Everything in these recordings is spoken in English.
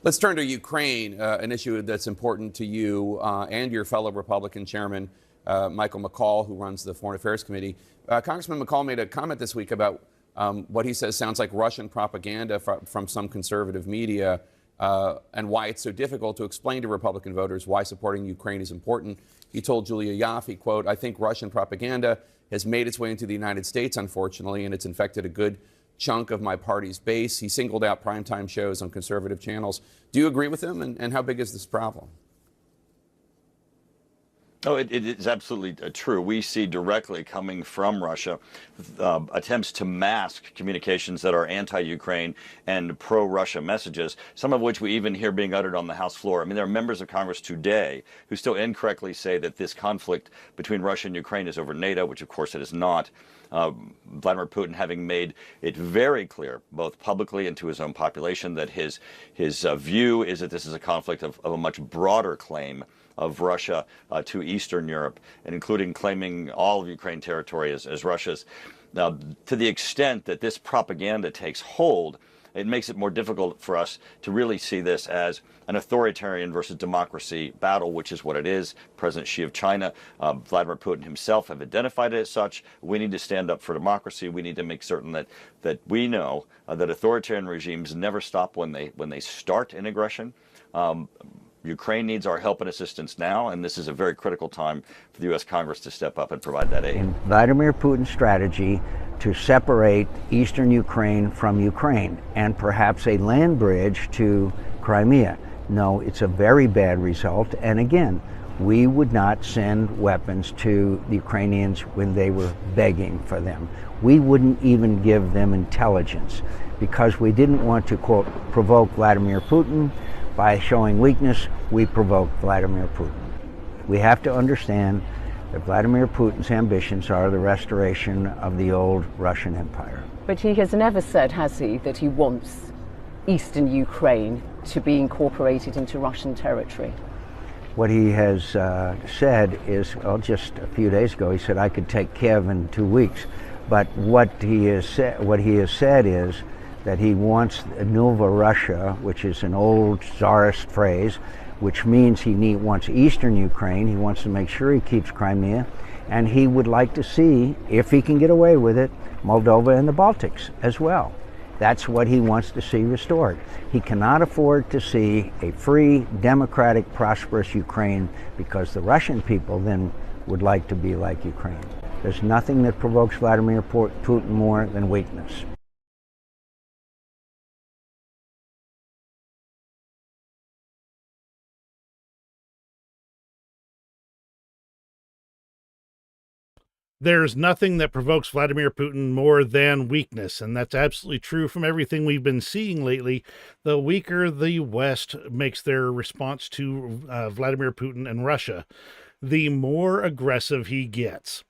Let's turn to Ukraine, an issue that's important to you and your fellow Republican chairman, Michael McCaul, who runs the Foreign Affairs Committee. Congressman McCaul made a comment this week about what he says sounds like Russian propaganda from some conservative media and why it's so difficult to explain to Republican voters why supporting Ukraine is important. He told Julia Yaffe, quote, "I think Russian propaganda has made its way into the United States, unfortunately, and it's infected a good chunk of my party's base." He singled out primetime shows on conservative channels. Do you agree with him? And how big is this problem? Oh, it is absolutely true. We see directly coming from Russia attempts to mask communications that are anti-Ukraine and pro-Russia messages, some of which we even hear being uttered on the House floor. I mean, there are members of Congress today who still incorrectly say that this conflict between Russia and Ukraine is over NATO, which of course it is not. Vladimir Putin having made it very clear, both publicly and to his own population, that his view is that this is a conflict of a much broader claim of Russia to Eastern Europe, and including claiming all of Ukraine territory as Russia's. Now, to the extent that this propaganda takes hold, it makes it more difficult for us to really see this as an authoritarian versus democracy battle, which is what it is. President Xi of China, Vladimir Putin himself have identified it as such. We need to stand up for democracy. We need to make certain that we know that authoritarian regimes never stop when they start an aggression. Ukraine needs our help and assistance now, and this is a very critical time for the U.S. Congress to step up and provide that aid. In Vladimir Putin's strategy to separate eastern Ukraine from Ukraine and perhaps a land bridge to Crimea. No, it's a very bad result. And again, we would not send weapons to the Ukrainians when they were begging for them. We wouldn't even give them intelligence because we didn't want to, quote, provoke Vladimir Putin. By showing weakness, we provoke Vladimir Putin. We have to understand that Vladimir Putin's ambitions are the restoration of the old Russian Empire. But he has never said, has he, that he wants eastern Ukraine to be incorporated into Russian territory? What he has said is, well, just a few days ago, he said, I could take Kiev in 2 weeks. But what he has said is that he wants Nova Russia, which is an old czarist phrase, which means he wants eastern Ukraine. He wants to make sure he keeps Crimea, and he would like to see, if he can get away with it, Moldova and the Baltics as well. That's what he wants to see restored. He cannot afford to see a free, democratic, prosperous Ukraine because the Russian people then would like to be like Ukraine. There's nothing that provokes Vladimir Putin more than weakness. There's nothing that provokes Vladimir Putin more than weakness, and that's absolutely true from everything we've been seeing lately. The weaker the West makes their response to Vladimir Putin and Russia, the more aggressive he gets,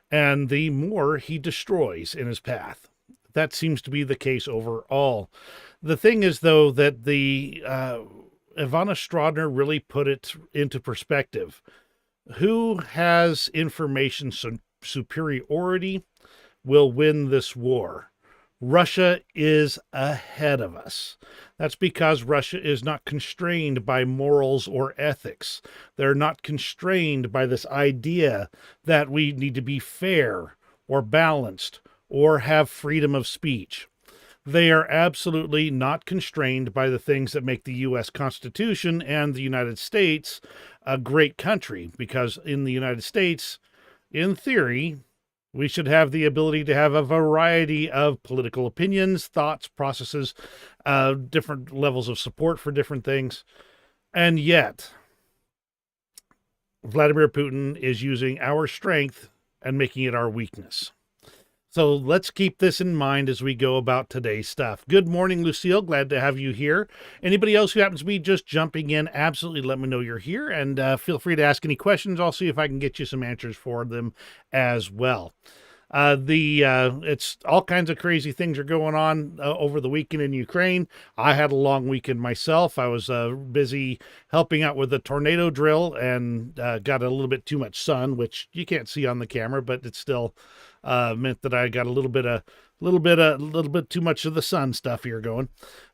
and the more he destroys in his path. That seems to be the case overall. The thing is, though, that the Ivana Strodner really put it into perspective. Who has information superiority will win this war. Russia is ahead of us. That's because Russia is not constrained by morals or ethics. They're not constrained by this idea that we need to be fair or balanced or have freedom of speech. They are absolutely not constrained by the things that make the U.S. Constitution and the United States a great country, because in the United States, in theory, we should have the ability to have a variety of political opinions, thoughts, processes, different levels of support for different things. And yet, Vladimir Putin is using our strength and making it our weakness. So let's keep this in mind as we go about today's stuff. Good morning, Lucille. Glad to have you here. Anybody else who happens to be just jumping in, absolutely let me know you're here, and feel free to ask any questions. I'll see if I can get you some answers for them as well. It's all kinds of crazy things are going on over the weekend in Ukraine. I had a long weekend myself. I was busy helping out with the tornado drill and got a little bit too much sun, which you can't see on the camera, but it still meant that I got a little bit too much of the sun stuff here going.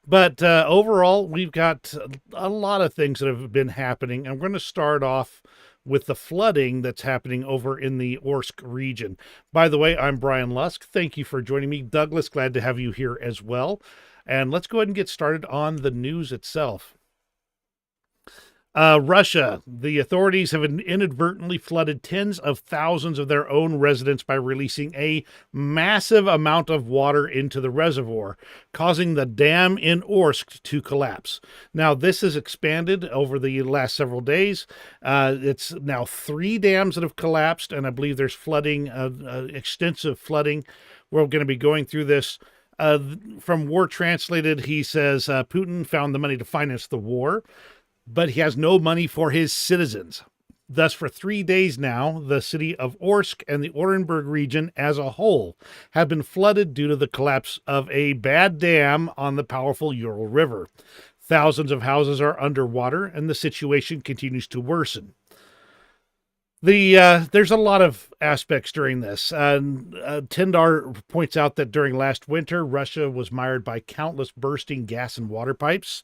But overall, we've got a lot of things that have been happening. I'm going to start off with the flooding that's happening over in the Orsk region. By the way, I'm Brian Lusk. Thank you for joining me. Douglas, glad to have you here as well. And let's go ahead and get started on the news itself. Russia. The authorities have inadvertently flooded tens of thousands of their own residents by releasing a massive amount of water into the reservoir, causing the dam in Orsk to collapse. Now, this has expanded over the last several days. It's now 3 dams that have collapsed, and I believe there's flooding, extensive flooding. We're going to be going through this. From War Translated, he says Putin found the money to finance the war, but he has no money for his citizens. Thus, for 3 days now, the city of Orsk and the Orenburg region as a whole have been flooded due to the collapse of a bad dam on the powerful Ural River. Thousands of houses are underwater, and the situation continues to worsen. There's a lot of aspects during this. Tendar points out that during last winter, Russia was mired by countless bursting gas and water pipes,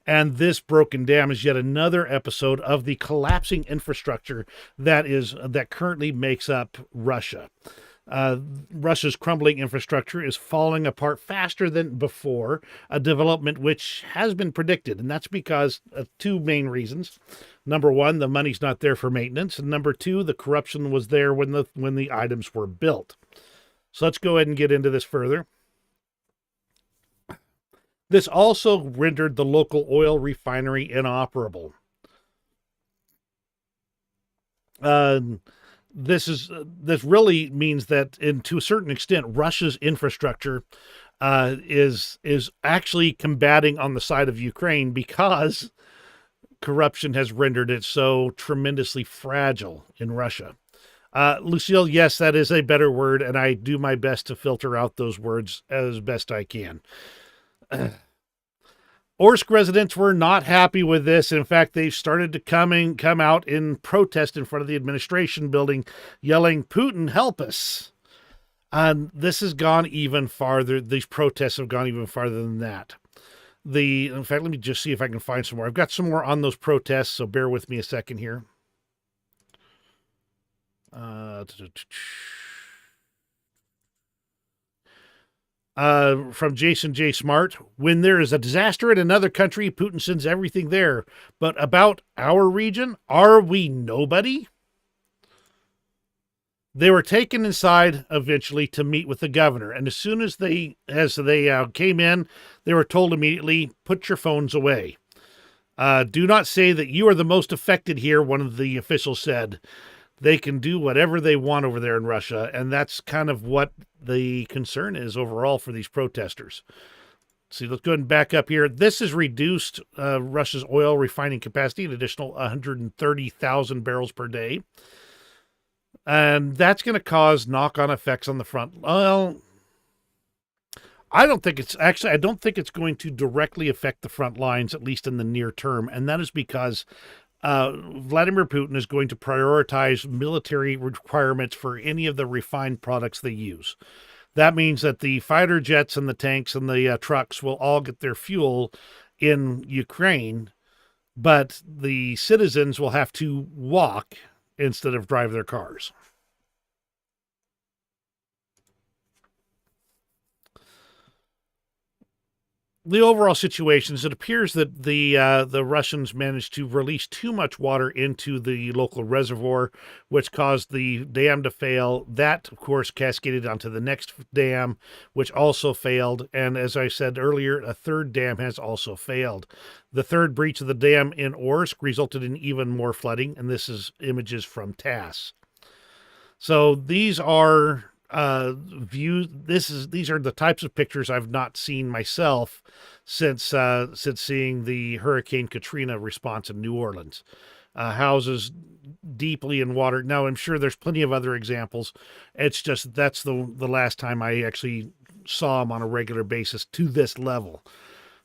and this broken dam is yet another episode of the collapsing infrastructure that currently makes up Russia. Russia's crumbling infrastructure is falling apart faster than before, a development which has been predicted, and that's because of 2 main reasons. Number 1, the money's not there for maintenance, and number 2, the corruption was there when the items were built. So let's go ahead and get into this further. This also rendered the local oil refinery inoperable. This really means that, to a certain extent, Russia's infrastructure is actually combating on the side of Ukraine because corruption has rendered it so tremendously fragile in Russia. Lucille, yes, that is a better word, and I do my best to filter out those words as best I can. Orsk residents were not happy with this. In fact, they've started to come out in protest in front of the administration building, yelling, "Putin, help us." And this has gone even farther. These protests have gone even farther than that. In fact, let me just see if I can find some more. I've got some more on those protests, so bear with me a second here. From Jason J. Smart, when there is a disaster in another country, Putin sends everything there. But about our region, are we nobody? They were taken inside eventually to meet with the governor, and as soon as they came in, they were told immediately, "Put your phones away. Do not say that you are the most affected here," one of the officials said. They can do whatever they want over there in Russia, and that's kind of what the concern is overall for these protesters. See, let's go ahead and back up here. This has reduced Russia's oil refining capacity an additional 130,000 barrels per day. And that's going to cause knock-on effects on the front. Well, I don't think it's going to directly affect the front lines, at least in the near term. And that is because Vladimir Putin is going to prioritize military requirements for any of the refined products they use. That means that the fighter jets and the tanks and the trucks will all get their fuel in Ukraine, but the citizens will have to walk instead of drive their cars. The overall situation is it appears that the Russians managed to release too much water into the local reservoir, which caused the dam to fail. That, of course, cascaded onto the next dam, which also failed. And as I said earlier, a third dam has also failed. The third breach of the dam in Orsk resulted in even more flooding, and this is images from TASS. So these are these are the types of pictures I've not seen myself since seeing the Hurricane Katrina response in New Orleans. houses deeply in water. Now, I'm sure there's plenty of other examples. It's just that's the last time I actually saw them on a regular basis to this level.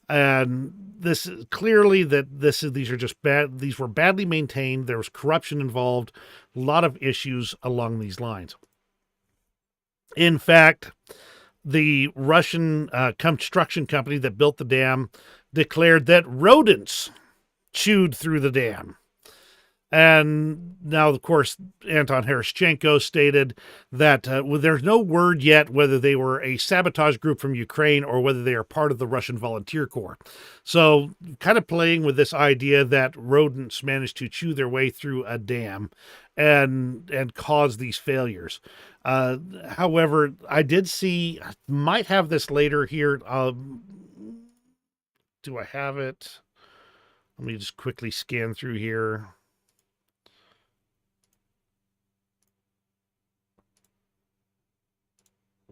And this is clearly that these are just bad. These were badly maintained. There was corruption involved, a lot of issues along these lines. In fact, the Russian construction company that built the dam declared that rodents chewed through the dam. And now, of course, Anton Herashchenko stated that there's no word yet whether they were a sabotage group from Ukraine or whether they are part of the Russian Volunteer Corps. So kind of playing with this idea that rodents managed to chew their way through a dam and cause these failures. However, I did see, I might have this later here. Do I have it? Let me just quickly scan through here.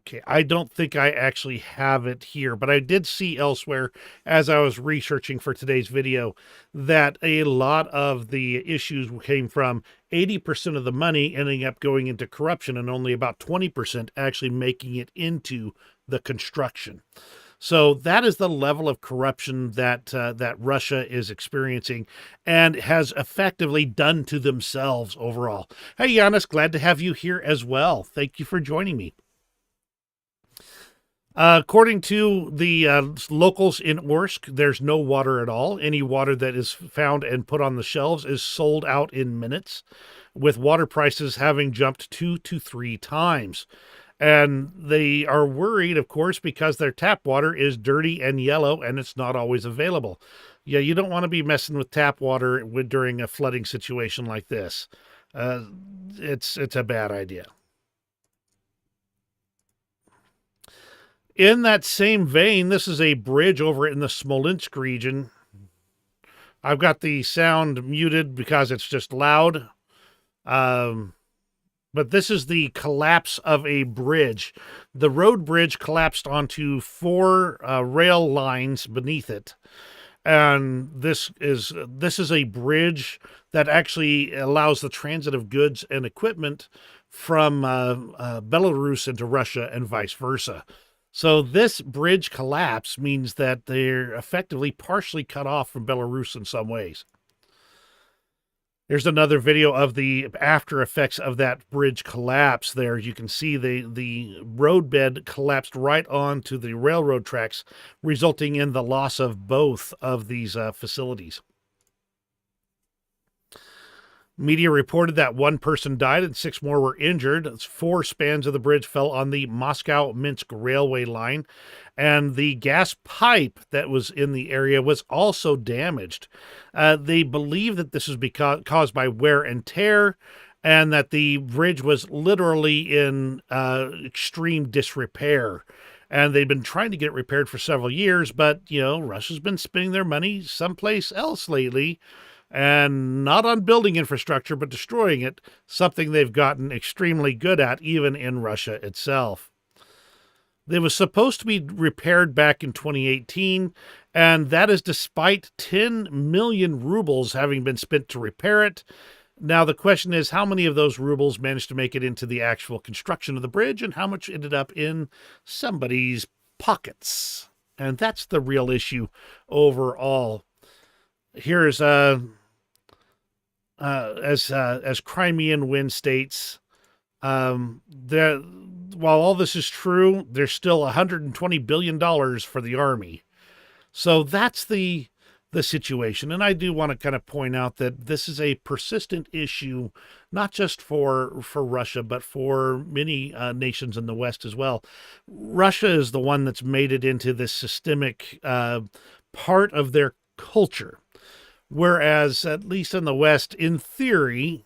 Okay, I don't think I actually have it here, but I did see elsewhere as I was researching for today's video that a lot of the issues came from 80% of the money ending up going into corruption and only about 20% actually making it into the construction. So that is the level of corruption that that Russia is experiencing and has effectively done to themselves overall. Hey, Giannis, glad to have you here as well. Thank you for joining me. According to the locals in Orsk, there's no water at all. Any water that is found and put on the shelves is sold out in minutes, with water prices having jumped 2 to 3 times. And they are worried, of course, because their tap water is dirty and yellow and it's not always available. Yeah, you don't want to be messing with tap water during a flooding situation like this. It's a bad idea. In that same vein, this is a bridge over in the Smolensk region. I've got the sound muted because it's just loud. But this is the collapse of a bridge. The road bridge collapsed onto 4 rail lines beneath it. And this is a bridge that actually allows the transit of goods and equipment from Belarus into Russia and vice versa. So this bridge collapse means that they're effectively partially cut off from Belarus in some ways. Here's another video of the after effects of that bridge collapse there. You can see the roadbed collapsed right onto the railroad tracks, resulting in the loss of both of these facilities. Media reported that 1 person died and 6 more were injured. 4 spans of the bridge fell on the Moscow-Minsk railway line, and the gas pipe that was in the area was also damaged. They believe that this is caused by wear and tear, and that the bridge was literally in extreme disrepair. And they've been trying to get it repaired for several years, but, you know, Russia's been spending their money someplace else lately. And not on building infrastructure, but destroying it, something they've gotten extremely good at, even in Russia itself. It was supposed to be repaired back in 2018, and that is despite 10 million rubles having been spent to repair it. Now, the question is, how many of those rubles managed to make it into the actual construction of the bridge, and how much ended up in somebody's pockets? And that's the real issue overall. Here's as Crimean Wind states, while all this is true, there's still $120 billion for the army. So that's the situation. And I do want to kind of point out that this is a persistent issue, not just for Russia, but for many nations in the West as well. Russia is the one that's made it into this systemic part of their culture. Whereas, at least in the West, in theory,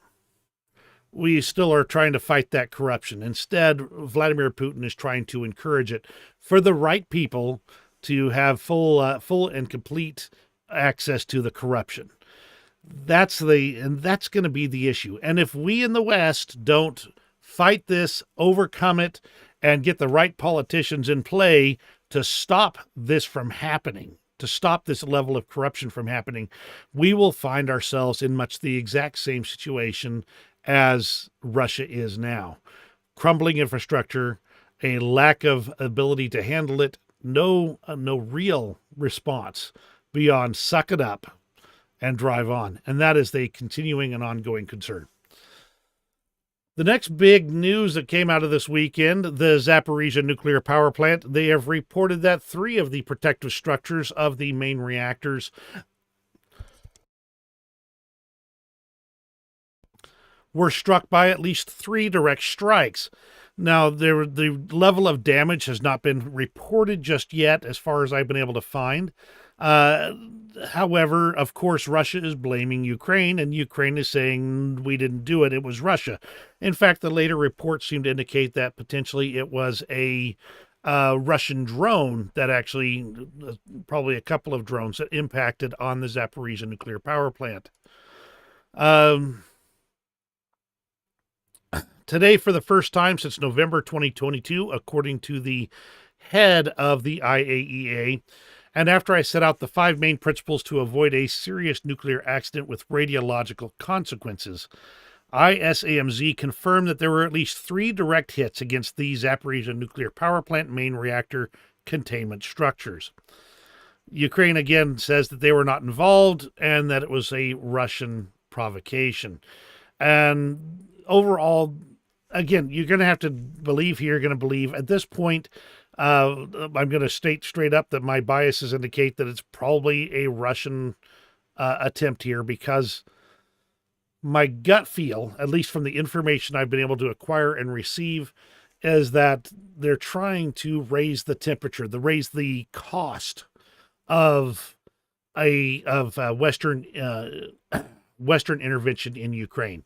we still are trying to fight that corruption. Instead, Vladimir Putin is trying to encourage it for the right people to have full and complete access to the corruption. That's going to be the issue. And if we in the West don't fight this, overcome it, and get the right politicians in play to stop this from happening, to stop this level of corruption from happening, we will find ourselves in much the exact same situation as Russia is now. Crumbling infrastructure, a lack of ability to handle it, no real response beyond suck it up and drive on. And that is a continuing and ongoing concern. The next big news that came out of this weekend, the Zaporizhia nuclear power plant, they have reported that 3 of the protective structures of the main reactors were struck by at least 3 direct strikes. Now, the level of damage has not been reported just yet, as far as I've been able to find. However, of course, Russia is blaming Ukraine, and Ukraine is saying, we didn't do it, it was Russia. In fact, the later reports seem to indicate that potentially it was a Russian drone that actually, probably a couple of drones that impacted on the Zaporizhia nuclear power plant. Today, for the first time since November 2022, according to the head of the IAEA, and after I set out the 5 main principles to avoid a serious nuclear accident with radiological consequences, ISAMZ confirmed that there were at least 3 direct hits against the Zaporizhia nuclear power plant main reactor containment structures. Ukraine again says that they were not involved and that it was a Russian provocation. And overall, again, you're going to have to believe here, you're going to believe at this point. I'm going to state straight up that my biases indicate that it's probably a Russian attempt here, because my gut feel, at least from the information I've been able to acquire and receive, is that they're trying to raise the temperature, raise the cost of Western intervention in Ukraine.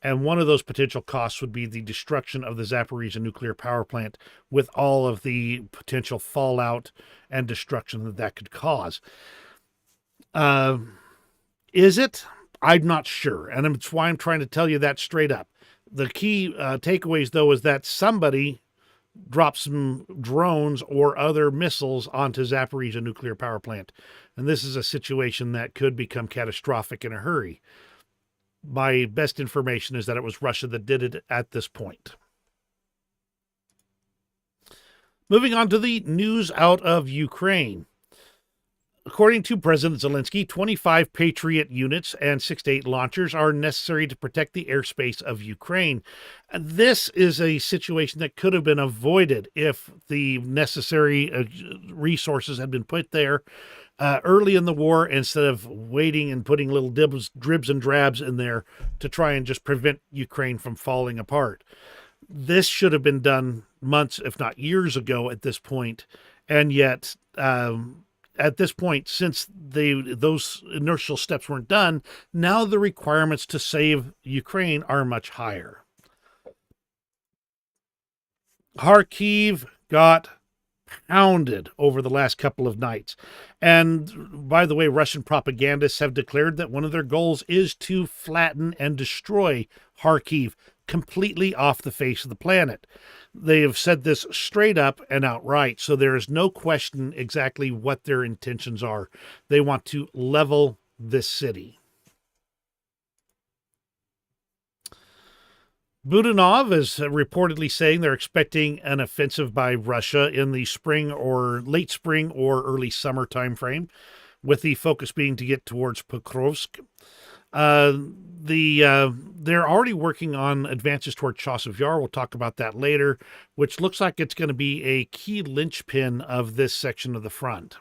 And one of those potential costs would be the destruction of the Zaporizhia nuclear power plant, with all of the potential fallout and destruction that could cause. Is it? I'm not sure. And that's why I'm trying to tell you that straight up. The key takeaways, though, is that somebody dropped some drones or other missiles onto Zaporizhia nuclear power plant. And this is a situation that could become catastrophic in a hurry. My best information is that it was Russia that did it at this point. Moving on to the news out of Ukraine. According to President Zelensky, 25 Patriot units and 6 to 8 launchers are necessary to protect the airspace of Ukraine. And this is a situation that could have been avoided if the necessary resources had been put there early in the war, instead of waiting and putting little dribs and drabs in there to try and just prevent Ukraine from falling apart. This should have been done months, if not years ago at this point. And yet, at this point, since those inertial steps weren't done, now the requirements to save Ukraine are much higher. Kharkiv got pounded over the last couple of nights. And by the way, Russian propagandists have declared that one of their goals is to flatten and destroy Kharkiv completely off the face of the planet. They have said this straight up and outright, so there is no question exactly what their intentions are. They want to level this city. Budanov is reportedly saying they're expecting an offensive by Russia in the spring or late spring or early summer timeframe, with the focus being to get towards Pokrovsk. They're already working on advances toward Chasiv Yar. We'll talk about that later, which looks like it's going to be a key linchpin of this section of the front.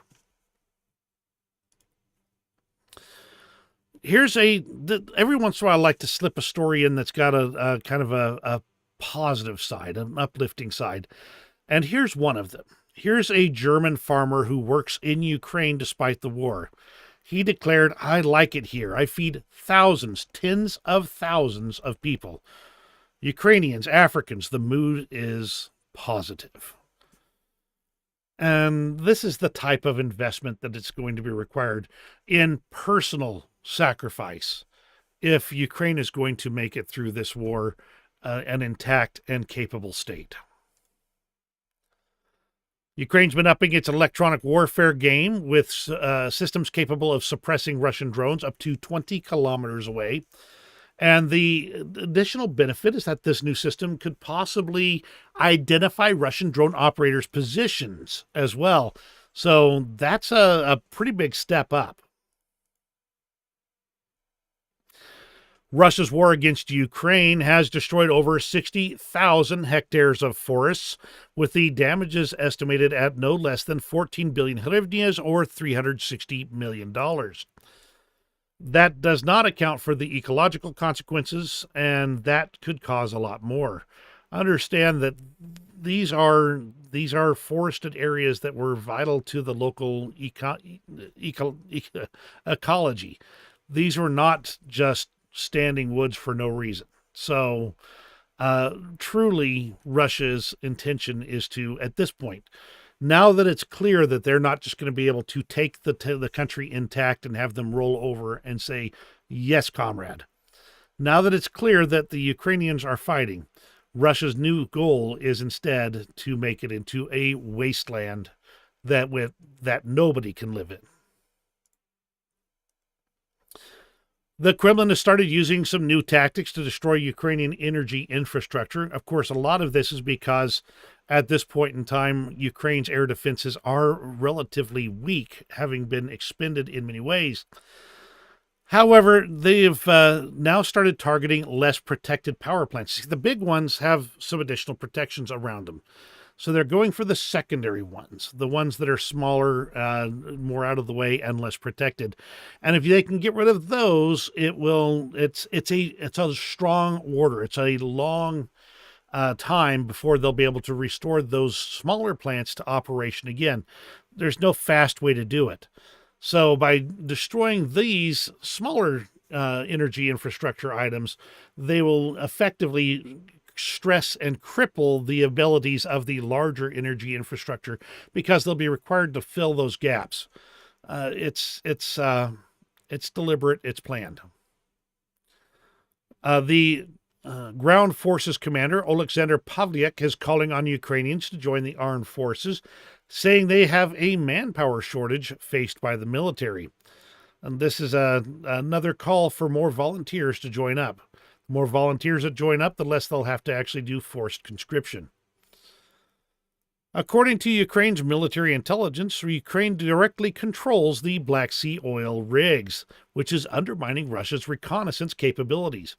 Here's every once in a while I like to slip a story in that's got a kind of a positive side, an uplifting side. And here's one of them. Here's a German farmer who works in Ukraine despite the war. He declared, "I like it here. I feed thousands, tens of thousands of people. Ukrainians, Africans, the mood is positive." And this is the type of investment that it's going to be required in personal sacrifice if Ukraine is going to make it through this war an intact and capable state. Ukraine's been upping its electronic warfare game with systems capable of suppressing Russian drones up to 20 kilometers away. And the additional benefit is that this new system could possibly identify Russian drone operators' positions as well. So that's a pretty big step up. Russia's war against Ukraine has destroyed over 60,000 hectares of forests, with the damages estimated at no less than 14 billion hryvnias or $360 million. That does not account for the ecological consequences, and that could cause a lot more. Understand that these are forested areas that were vital to the local ecology. These were not just standing woods for no reason. So truly, Russia's intention is to, at this point, now that it's clear that they're not just going to be able to take the country intact and have them roll over and say, yes, comrade. Now that it's clear that the Ukrainians are fighting, Russia's new goal is instead to make it into a wasteland that nobody can live in. The Kremlin has started using some new tactics to destroy Ukrainian energy infrastructure. Of course, a lot of this is because at this point in time, Ukraine's air defenses are relatively weak, having been expended in many ways. However, they've now started targeting less protected power plants. The big ones have some additional protections around them. So they're going for the secondary ones, the ones that are smaller, more out of the way, and less protected. And if they can get rid of those, it's a strong order. It's a long time before they'll be able to restore those smaller plants to operation again. There's no fast way to do it. So by destroying these smaller energy infrastructure items, they will effectively stress and cripple the abilities of the larger energy infrastructure because they'll be required to fill those gaps. It's deliberate. It's planned. The Ground Forces Commander Oleksandr Pavlyuk is calling on Ukrainians to join the armed forces, saying they have a manpower shortage faced by the military. And this is another call for more volunteers to join up. The more volunteers that join up, the less they'll have to actually do forced conscription. According to Ukraine's military intelligence, Ukraine directly controls the Black Sea oil rigs, which is undermining Russia's reconnaissance capabilities.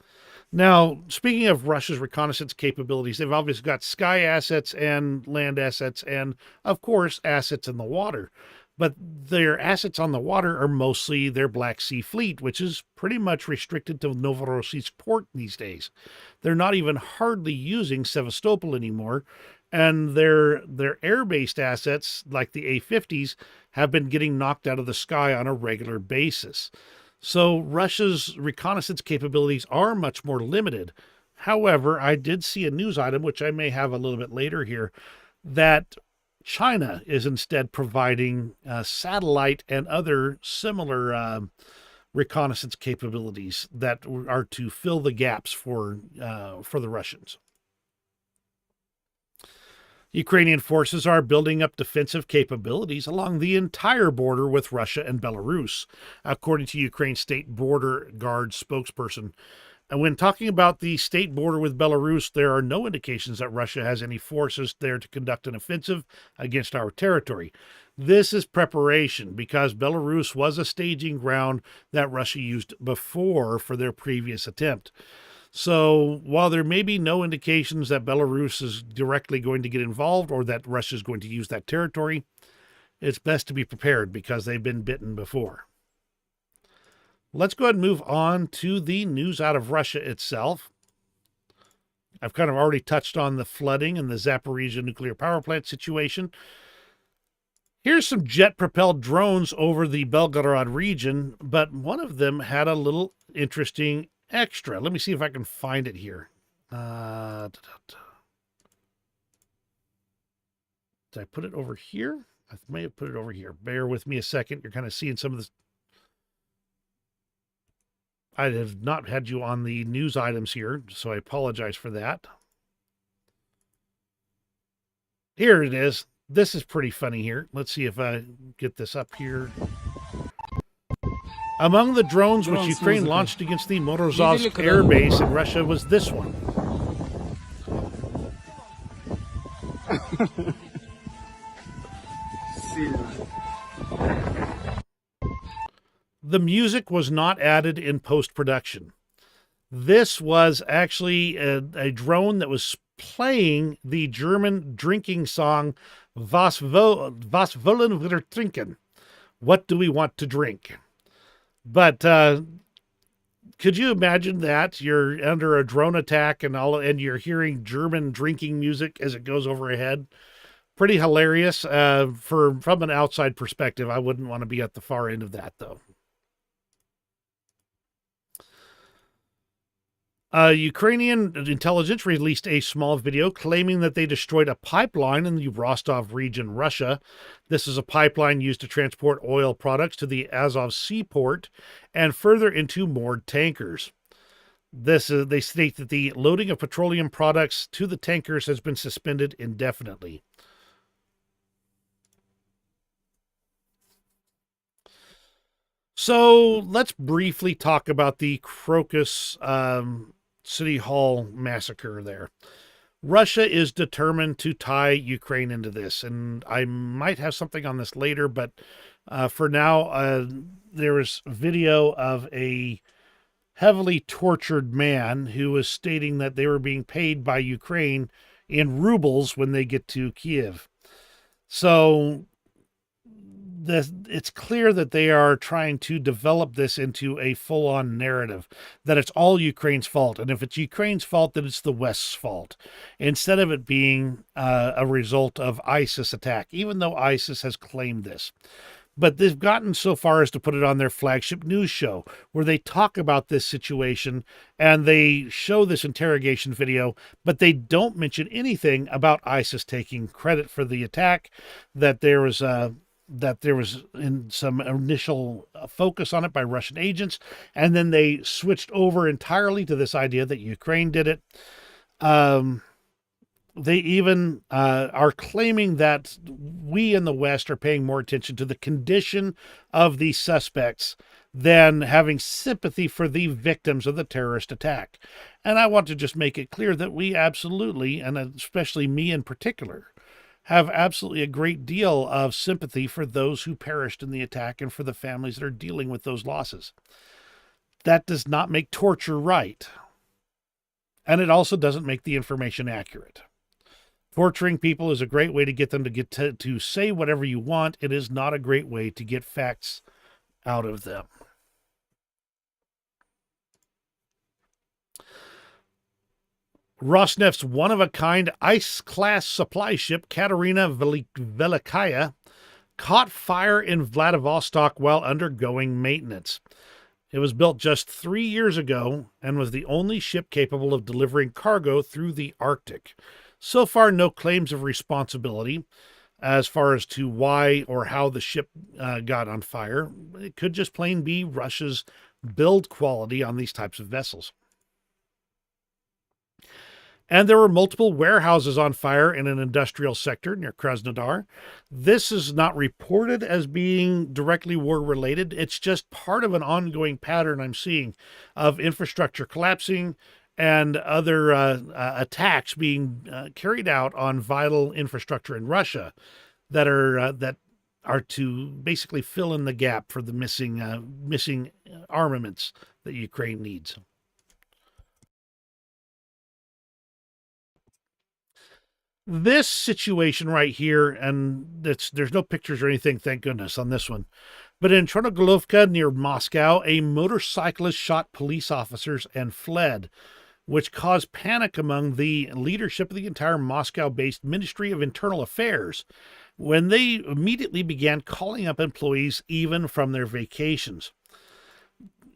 Now, speaking of Russia's reconnaissance capabilities, they've obviously got sky assets and land assets and, of course, assets in the water. But their assets on the water are mostly their Black Sea fleet, which is pretty much restricted to Novorossiysk port these days. They're not even hardly using Sevastopol anymore, and their air-based assets, like the A-50s, have been getting knocked out of the sky on a regular basis. So Russia's reconnaissance capabilities are much more limited. However, I did see a news item, which I may have a little bit later here, that China is instead providing satellite and other similar reconnaissance capabilities that are to fill the gaps for the Russians. Ukrainian forces are building up defensive capabilities along the entire border with Russia and Belarus, according to Ukraine's State Border Guard spokesperson. And when talking about the state border with Belarus, there are no indications that Russia has any forces there to conduct an offensive against our territory. This is preparation because Belarus was a staging ground that Russia used before for their previous attempt. So while there may be no indications that Belarus is directly going to get involved or that Russia is going to use that territory, it's best to be prepared because they've been bitten before. Let's go ahead and move on to the news out of Russia itself. I've kind of already touched on the flooding and the Zaporizhzhia nuclear power plant situation. Here's some jet-propelled drones over the Belgorod region, but one of them had a little interesting extra. Let me see if I can find it here. Did I put it over here? I may have put it over here. Bear with me a second. You're kind of seeing some of this. I have not had you on the news items here, so I apologize for that. Here it is. This is pretty funny here. Let's see if I get this up here. Among the drones which Ukraine launched against the Morozovsk air base in Russia was this one. The music was not added in post-production. This was actually a drone that was playing the German drinking song Was wollen wir trinken? What do we want to drink? But could you imagine that you're under a drone attack and you're hearing German drinking music as it goes overhead? Pretty hilarious. From an outside perspective, I wouldn't want to be at the far end of that, though. Ukrainian intelligence released a small video claiming that they destroyed a pipeline in the Rostov region, Russia. This is a pipeline used to transport oil products to the Azov seaport and further into moored tankers. They state that the loading of petroleum products to the tankers has been suspended indefinitely. So let's briefly talk about the Crocus City Hall massacre there. Russia is determined to tie Ukraine into this, and I might have something on this later, but for now, there was video of a heavily tortured man who was stating that they were being paid by Ukraine in rubles when they get to Kiev. So it's clear that they are trying to develop this into a full-on narrative, that it's all Ukraine's fault. And if it's Ukraine's fault, then it's the West's fault, instead of it being a result of ISIS attack, even though ISIS has claimed this. But they've gotten so far as to put it on their flagship news show, where they talk about this situation and they show this interrogation video, but they don't mention anything about ISIS taking credit for the attack, that there was in some initial focus on it by Russian agents, and then they switched over entirely to this idea that Ukraine did it. They even are claiming that we in the West are paying more attention to the condition of these suspects than having sympathy for the victims of the terrorist attack. And I want to just make it clear that we absolutely, and especially me in particular, have absolutely a great deal of sympathy for those who perished in the attack and for the families that are dealing with those losses. That does not make torture right. And it also doesn't make the information accurate. Torturing people is a great way to get them to say whatever you want. It is not a great way to get facts out of them. Rosneft's one-of-a-kind ice-class supply ship, Katerina Velikaya, caught fire in Vladivostok while undergoing maintenance. It was built just 3 years ago and was the only ship capable of delivering cargo through the Arctic. So far, no claims of responsibility as far as to why or how the ship got on fire. It could just plain be Russia's build quality on these types of vessels. And there were multiple warehouses on fire in an industrial sector near Krasnodar. This is not reported as being directly war-related. It's just part of an ongoing pattern I'm seeing of infrastructure collapsing and other attacks being carried out on vital infrastructure in Russia that are to basically fill in the gap for the missing armaments that Ukraine needs. This situation right here, and there's no pictures or anything, thank goodness, on this one. But in Chernogolovka near Moscow, a motorcyclist shot police officers and fled, which caused panic among the leadership of the entire Moscow-based Ministry of Internal Affairs, when they immediately began calling up employees even from their vacations.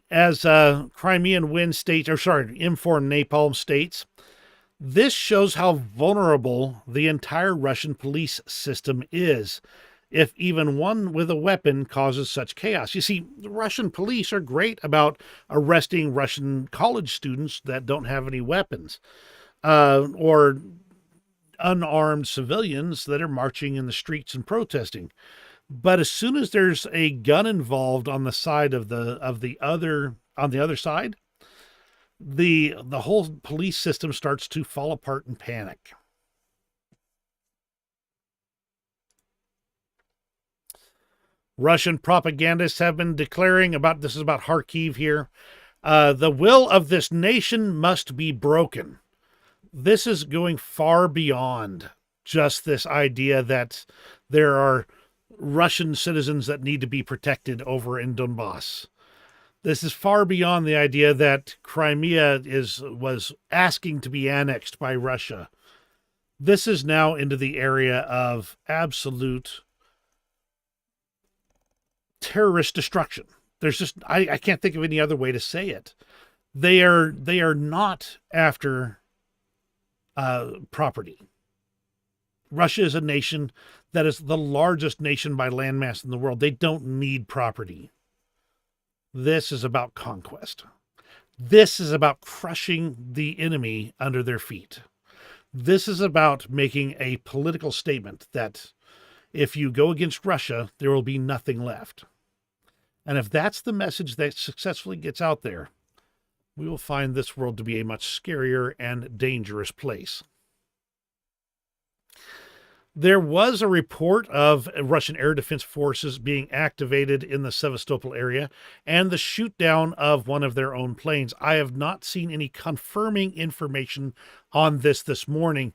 As Crimean Wind states, Informed Napalm states, this shows how vulnerable the entire Russian police system is, if even one with a weapon causes such chaos. You see, the Russian police are great about arresting Russian college students that don't have any weapons, or unarmed civilians that are marching in the streets and protesting. But as soon as there's a gun involved on the side of the other side, the whole police system starts to fall apart in panic. Russian propagandists have been declaring about, this is about Kharkiv here, the will of this nation must be broken. This is going far beyond just this idea that there are Russian citizens that need to be protected over in Donbass. This is far beyond the idea that Crimea was asking to be annexed by Russia. This is now into the area of absolute terrorist destruction. There's just, I can't think of any other way to say it. They are not after property. Russia is a nation that is the largest nation by landmass in the world. They don't need property. This is about conquest. This is about crushing the enemy under their feet. This is about making a political statement that if you go against Russia, there will be nothing left. And if that's the message that successfully gets out there, we will find this world to be a much scarier and dangerous place. There was a report of Russian air defense forces being activated in the Sevastopol area and the shoot down of one of their own planes. I have not seen any confirming information on this morning,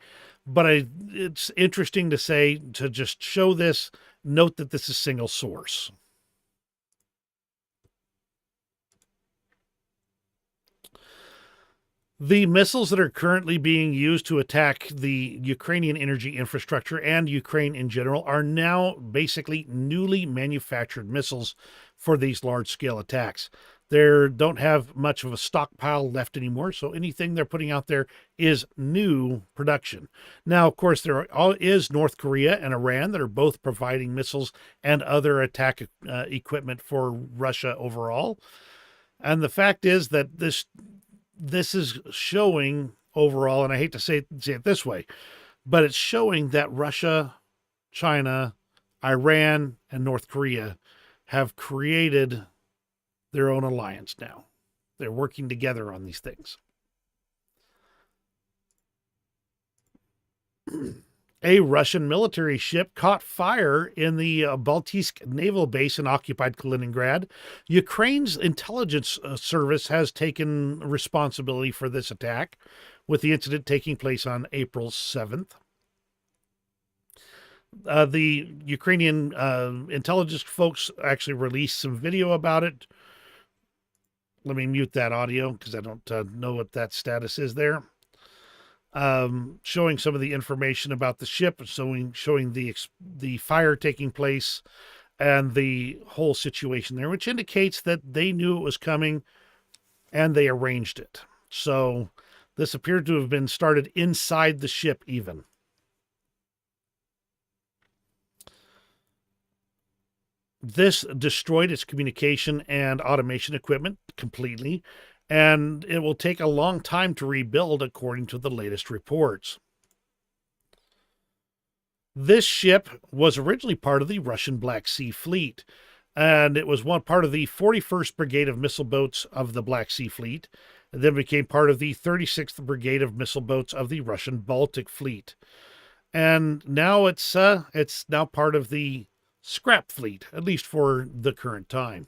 but it's interesting to say, to just show this, note that this is single source. The missiles that are currently being used to attack the Ukrainian energy infrastructure and Ukraine in general are now basically newly manufactured missiles for these large-scale attacks. They don't have much of a stockpile left anymore, so anything they're putting out there is new production. Now, of course, there is North Korea and Iran that are both providing missiles and other attack equipment for Russia overall. And the fact is that this is showing overall, and I hate to say it this way, but it's showing that Russia, China, Iran, and North Korea have created their own alliance now. They're working together on these things. A Russian military ship caught fire in the Baltiysk naval base in occupied Kaliningrad. Ukraine's intelligence service has taken responsibility for this attack, with the incident taking place on April 7th. The Ukrainian intelligence folks actually released some video about it. Let me mute that audio because I don't know what that status is there. Showing some of the information about the ship, showing the fire taking place and the whole situation there, which indicates that they knew it was coming and they arranged it. So this appeared to have been started inside the ship even. This destroyed its communication and automation equipment completely, and it will take a long time to rebuild, according to the latest reports. This ship was originally part of the Russian Black Sea Fleet, and it was one part of the 41st Brigade of Missile Boats of the Black Sea Fleet, and then became part of the 36th Brigade of Missile Boats of the Russian Baltic Fleet. And now it's now part of the scrap fleet, at least for the current time.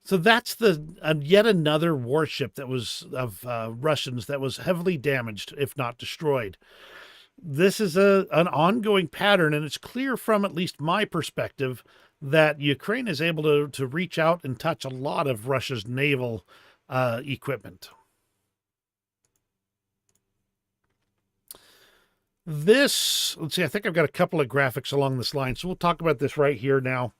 So that's yet another warship that was of Russians that was heavily damaged, if not destroyed. This is an ongoing pattern, and it's clear from at least my perspective that Ukraine is able to reach out and touch a lot of Russia's naval equipment. Let's see, I think I've got a couple of graphics along this line, so we'll talk about this right here now.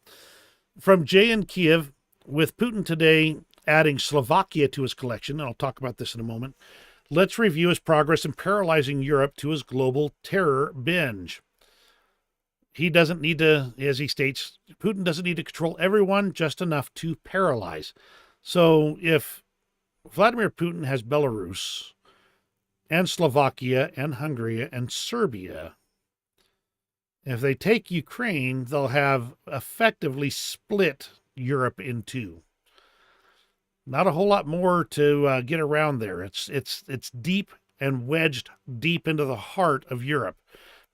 From Jay in Kiev, with Putin today adding Slovakia to his collection, and I'll talk about this in a moment, let's review his progress in paralyzing Europe to his global terror binge. He doesn't need to, as he states, Putin doesn't need to control everyone, just enough to paralyze. So if Vladimir Putin has Belarus, and Slovakia and Hungary and Serbia. If they take Ukraine, they'll have effectively split Europe in two. Not a whole lot more to get around there. It's deep and wedged deep into the heart of Europe,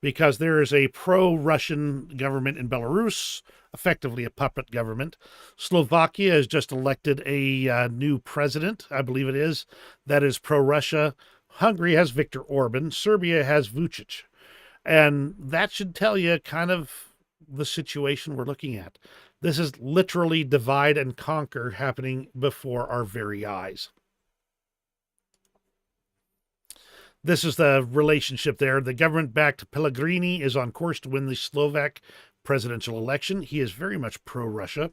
because there is a pro-Russian government in Belarus, effectively a puppet government. Slovakia has just elected a new president, I believe it is, that is pro-Russia. Hungary has Viktor Orban. Serbia has Vučić. And that should tell you kind of the situation we're looking at. This is literally divide and conquer happening before our very eyes. This is the relationship there. The government-backed Pellegrini is on course to win the Slovak presidential election. He is very much pro-Russia.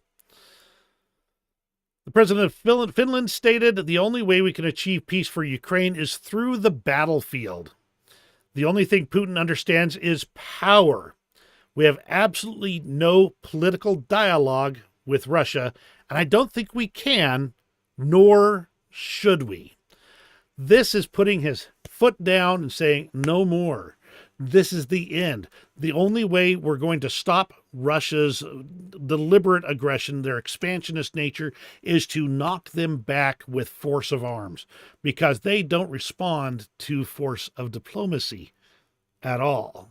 The president of Finland stated that the only way we can achieve peace for Ukraine is through the battlefield. The only thing Putin understands is power. We have absolutely no political dialogue with Russia, and I don't think we can, nor should we. This is putting his foot down and saying, no more. This is the end. The only way we're going to stop Russia's deliberate aggression, their expansionist nature, is to knock them back with force of arms, because they don't respond to force of diplomacy at all.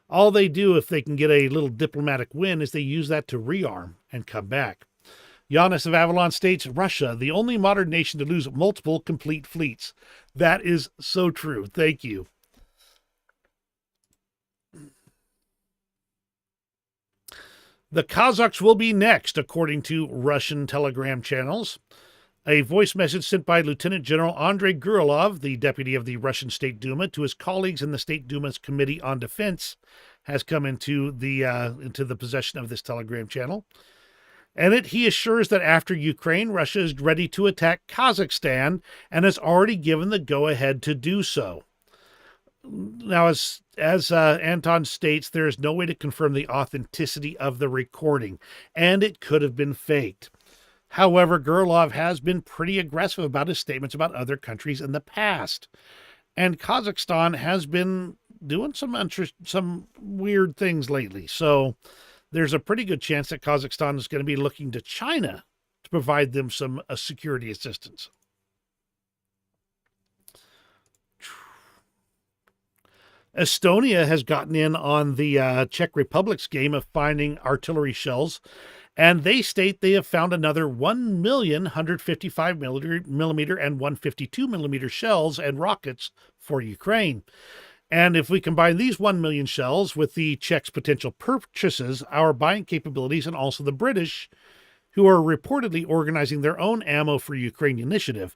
All they do, if they can get a little diplomatic win, is they use that to rearm and come back. Giannis of Avalon states, Russia, the only modern nation to lose multiple complete fleets. That is so true. Thank you. The Kazakhs will be next, according to Russian Telegram channels. A voice message sent by Lieutenant General Andrei Gurilov, the deputy of the Russian State Duma, to his colleagues in the State Duma's Committee on Defense has come into the possession of this Telegram channel. And he assures that after Ukraine, Russia is ready to attack Kazakhstan and has already given the go-ahead to do so. Now, as Anton states, there is no way to confirm the authenticity of the recording, and it could have been faked. However, Gurilov has been pretty aggressive about his statements about other countries in the past, and Kazakhstan has been doing some weird things lately. So there's a pretty good chance that Kazakhstan is going to be looking to China to provide them some security assistance. Estonia has gotten in on the Czech Republic's game of finding artillery shells, and they state they have found another 1 million 155 millimeter and 152 millimeter shells and rockets for Ukraine. And if we combine these 1 million shells with the Czechs' potential purchases, our buying capabilities, and also the British, who are reportedly organizing their own ammo for Ukraine initiative,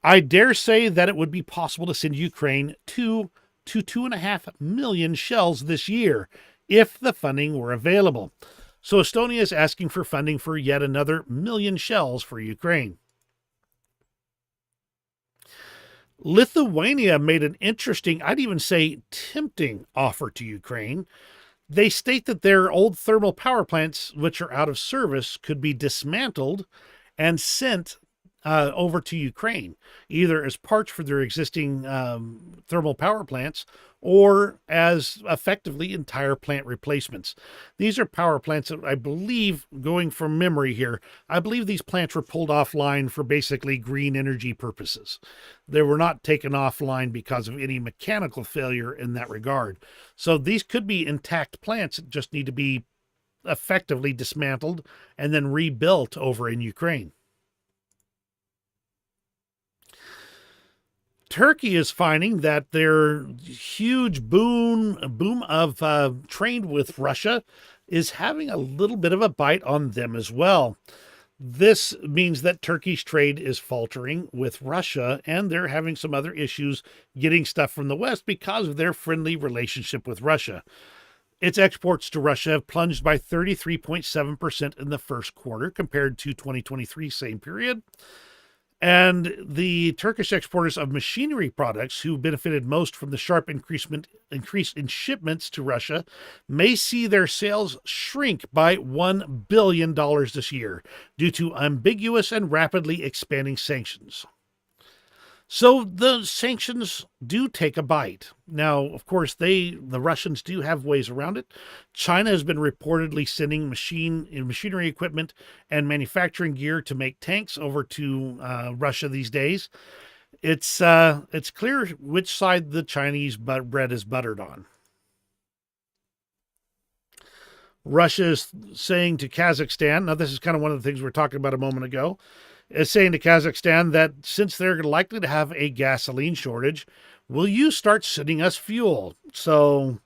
I dare say that it would be possible to send Ukraine 2 to 2.5 million shells this year, if the funding were available. So Estonia is asking for funding for yet another million shells for Ukraine. Lithuania made an interesting, I'd even say tempting, offer to Ukraine. They state that their old thermal power plants, which are out of service, could be dismantled and sent over to Ukraine, either as parts for their existing thermal power plants or as effectively entire plant replacements. These are power plants that I believe, going from memory here, I believe these plants were pulled offline for basically green energy purposes. They were not taken offline because of any mechanical failure in that regard. So these could be intact plants that just need to be effectively dismantled and then rebuilt over in Ukraine. Turkey is finding that their huge boom of trade with Russia is having a little bit of a bite on them as well. This means that Turkey's trade is faltering with Russia, and they're having some other issues getting stuff from the West because of their friendly relationship with Russia. Its exports to Russia have plunged by 33.7% in the first quarter compared to 2023 same period. And the Turkish exporters of machinery products, who benefited most from the sharp increase in shipments to Russia, may see their sales shrink by $1 billion this year due to ambiguous and rapidly expanding sanctions. So the sanctions do take a bite. Now, of course, the Russians do have ways around it. China has been reportedly sending machinery equipment and manufacturing gear to make tanks over to Russia these days. It's clear which side the Chinese bread is buttered on. Russia is saying to Kazakhstan, now this is kind of one of the things we were talking about a moment ago, is saying to Kazakhstan that since they're likely to have a gasoline shortage, will you start sending us fuel? So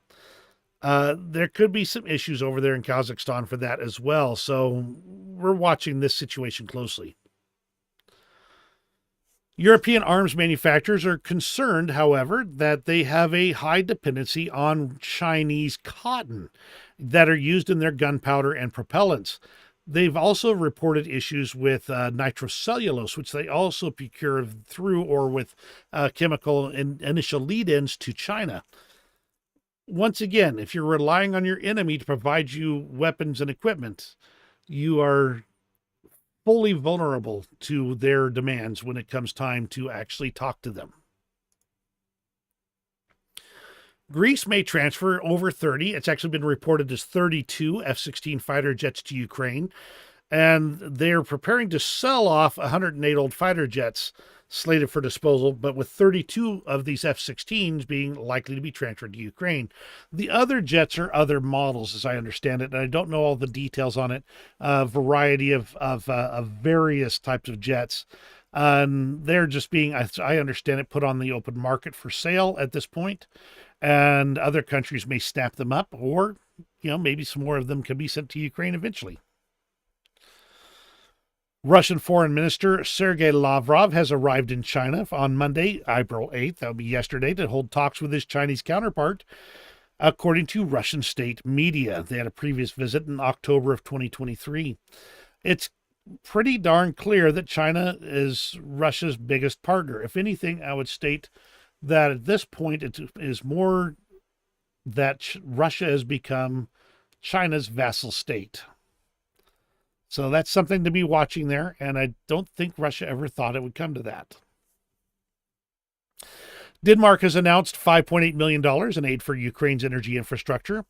there could be some issues over there in Kazakhstan for that as well. So we're watching this situation closely. European arms manufacturers are concerned, however, that they have a high dependency on Chinese cotton that are used in their gunpowder and propellants. They've also reported issues with nitrocellulose, which they also procure through or with chemical initial lead-ins to China. Once again, if you're relying on your enemy to provide you weapons and equipment, you are fully vulnerable to their demands when it comes time to actually talk to them. Greece may transfer over 30. It's actually been reported as 32 F-16 fighter jets to Ukraine. And they're preparing to sell off 108 old fighter jets slated for disposal, but with 32 of these F-16s being likely to be transferred to Ukraine. The other jets are other models, as I understand it, and I don't know all the details on it. A variety of various types of jets. They're just being, as I understand it, put on the open market for sale at this point, and other countries may snap them up, or maybe some more of them can be sent to Ukraine eventually. Russian Foreign Minister Sergei Lavrov has arrived in China on Monday, April 8th, that would be yesterday, to hold talks with his Chinese counterpart, according to Russian state media. They had a previous visit in October of 2023. It's pretty darn clear that China is Russia's biggest partner. If anything, I would state that at this point it is more that Russia has become China's vassal state. So that's something to be watching there, and I don't think Russia ever thought it would come to that. Denmark has announced $5.8 million in aid for Ukraine's energy infrastructure.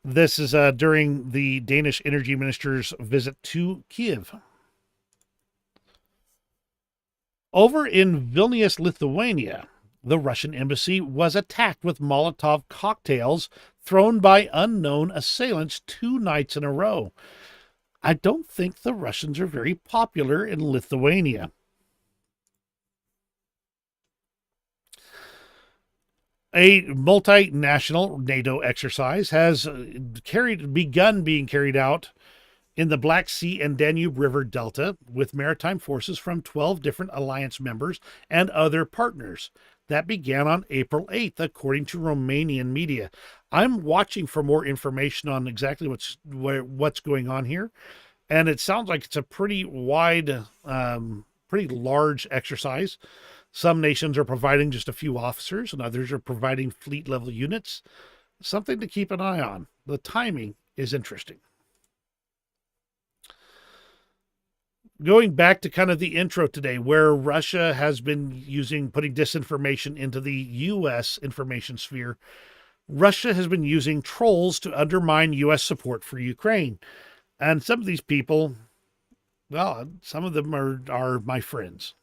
This is during the Danish energy minister's visit to Kiev. Over in Vilnius, Lithuania, the Russian embassy was attacked with Molotov cocktails thrown by unknown assailants 2 nights in a row. I don't think the Russians are very popular in Lithuania. A multinational NATO exercise has begun being carried out in the Black Sea and Danube River Delta with maritime forces from 12 different alliance members and other partners. That began on April 8th, according to Romanian media. I'm watching for more information on exactly what's going on here, and it sounds like it's a pretty wide, pretty large exercise. Some nations are providing just a few officers, and others are providing fleet-level units. Something to keep an eye on. The timing is interesting. Going back to kind of the intro today, where Russia has been putting disinformation into the U.S. information sphere, Russia has been using trolls to undermine U.S. support for Ukraine. And some of these people, well, some of them are my friends.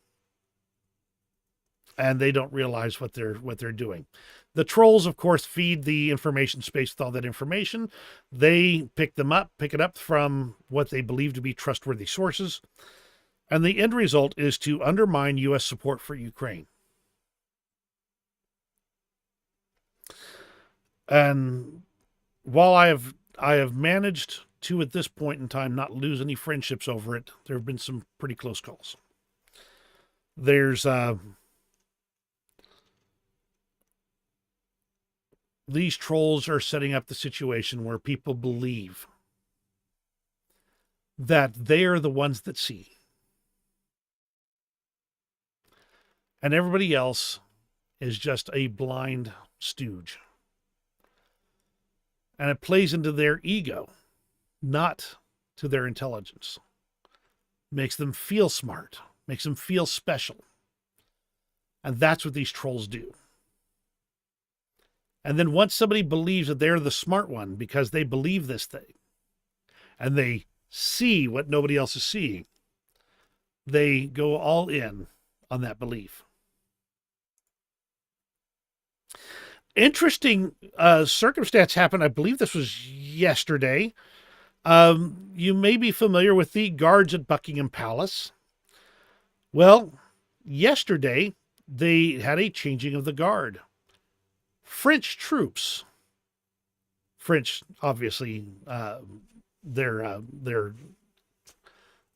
And they don't realize what they're doing. The trolls, of course, feed the information space with all that information. They pick it up from what they believe to be trustworthy sources. And the end result is to undermine U.S. support for Ukraine. And while I have managed to, at this point in time, not lose any friendships over it, there have been some pretty close calls. There's these trolls are setting up the situation where people believe that they are the ones that see. And everybody else is just a blind stooge. And it plays into their ego, not to their intelligence. Makes them feel smart, makes them feel special. And that's what these trolls do. And then once somebody believes that they're the smart one because they believe this thing, and they see what nobody else is seeing, they go all in on that belief. Interesting circumstance happened. I believe this was yesterday. You may be familiar with the guards at Buckingham Palace. Well, yesterday they had a changing of the guard. French troops, French, obviously, they're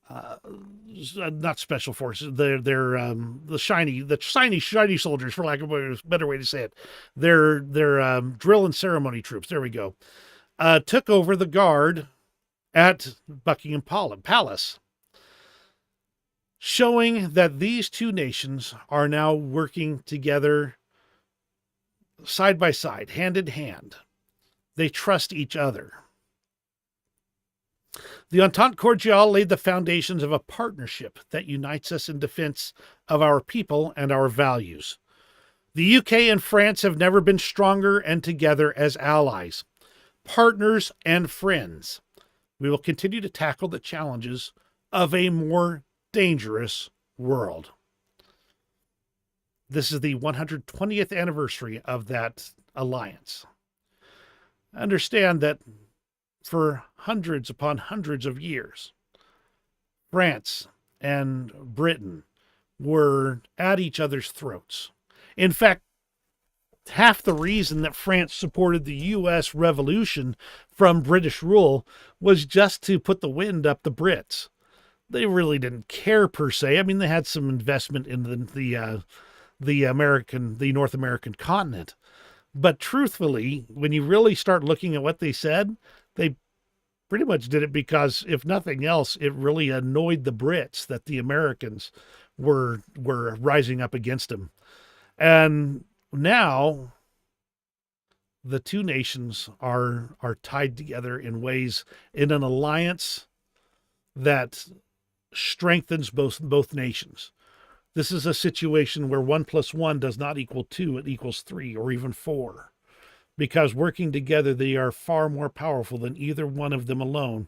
not special forces. They're the shiny soldiers, for lack of a better way to say it. They're drill and ceremony troops. There we go. Took over the guard at Buckingham Palace, showing that these two nations are now working together side by side, hand in hand. They trust each other. The Entente Cordiale laid the foundations of a partnership that unites us in defense of our people and our values. The UK and France have never been stronger and together as allies, partners, and friends. We will continue to tackle the challenges of a more dangerous world. This is the 120th anniversary of that alliance. Understand that for hundreds upon hundreds of years, France and Britain were at each other's throats. In fact, half the reason that France supported the U.S. Revolution from British rule was just to put the wind up the Brits. They really didn't care per se. I mean, they had some investment in the North American continent. But truthfully, when you really start looking at what they said, they pretty much did it because, if nothing else, it really annoyed the Brits that the Americans were rising up against them. And now the two nations are tied together in ways, in an alliance that strengthens both nations. This is a situation where 1 + 1 does not equal 2, it equals 3 or even 4. Because working together, they are far more powerful than either one of them alone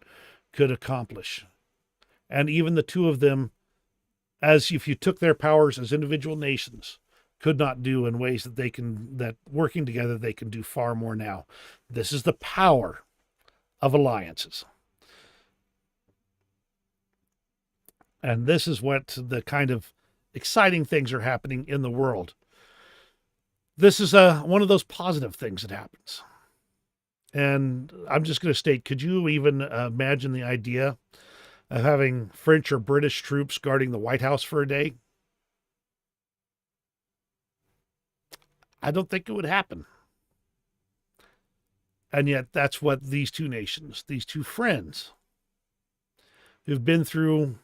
could accomplish. And even the two of them, as if you took their powers as individual nations, could not do in ways that working together, they can do far more now. This is the power of alliances. And this is what the kind of exciting things are happening in the world. This is one of those positive things that happens. And I'm just going to state, could you even imagine the idea of having French or British troops guarding the White House for a day? I don't think it would happen. And yet that's what these two nations, these two friends, who've been through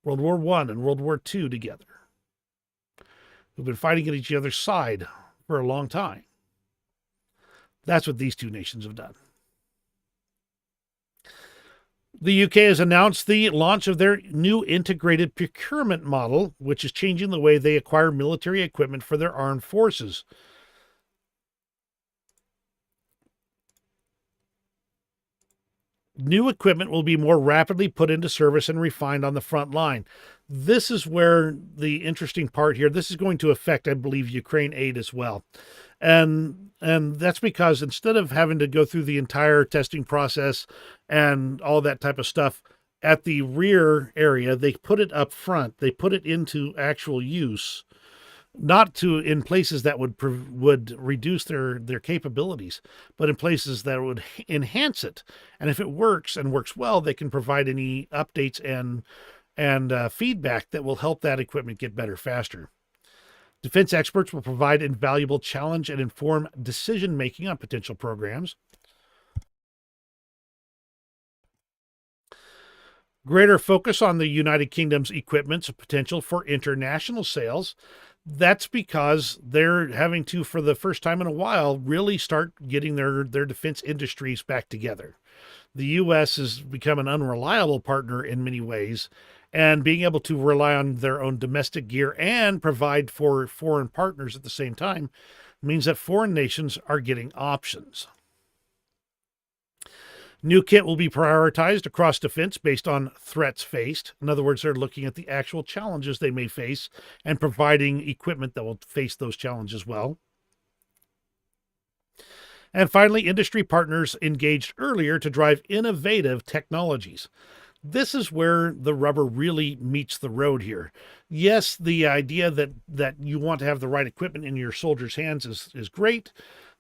World War I and World War II together, who've been fighting at each other's side for a long time. That's what these two nations have done. The UK has announced the launch of their new integrated procurement model, which is changing the way they acquire military equipment for their armed forces. New equipment will be more rapidly put into service and refined on the front line. This is where the interesting part here, this is going to affect, I believe, Ukraine aid as well. And that's because instead of having to go through the entire testing process and all that type of stuff at the rear area, they put it up front. They put it into actual use, not in places that would reduce their capabilities, but in places that would enhance it. And if it works and works well, they can provide any updates and feedback that will help that equipment get better faster. Defense experts will provide invaluable challenge and inform decision-making on potential programs. Greater focus on the United Kingdom's equipment's potential for international sales. That's because they're having to, for the first time in a while, really start getting their defense industries back together. The U.S. has become an unreliable partner in many ways, And being able to rely on their own domestic gear and provide for foreign partners at the same time means that foreign nations are getting options. New kit will be prioritized across defense based on threats faced. In other words, they're looking at the actual challenges they may face and providing equipment that will face those challenges well. And finally, industry partners engaged earlier to drive innovative technologies. This is where the rubber really meets the road here. Yes, the idea that you want to have the right equipment in your soldiers' hands is great,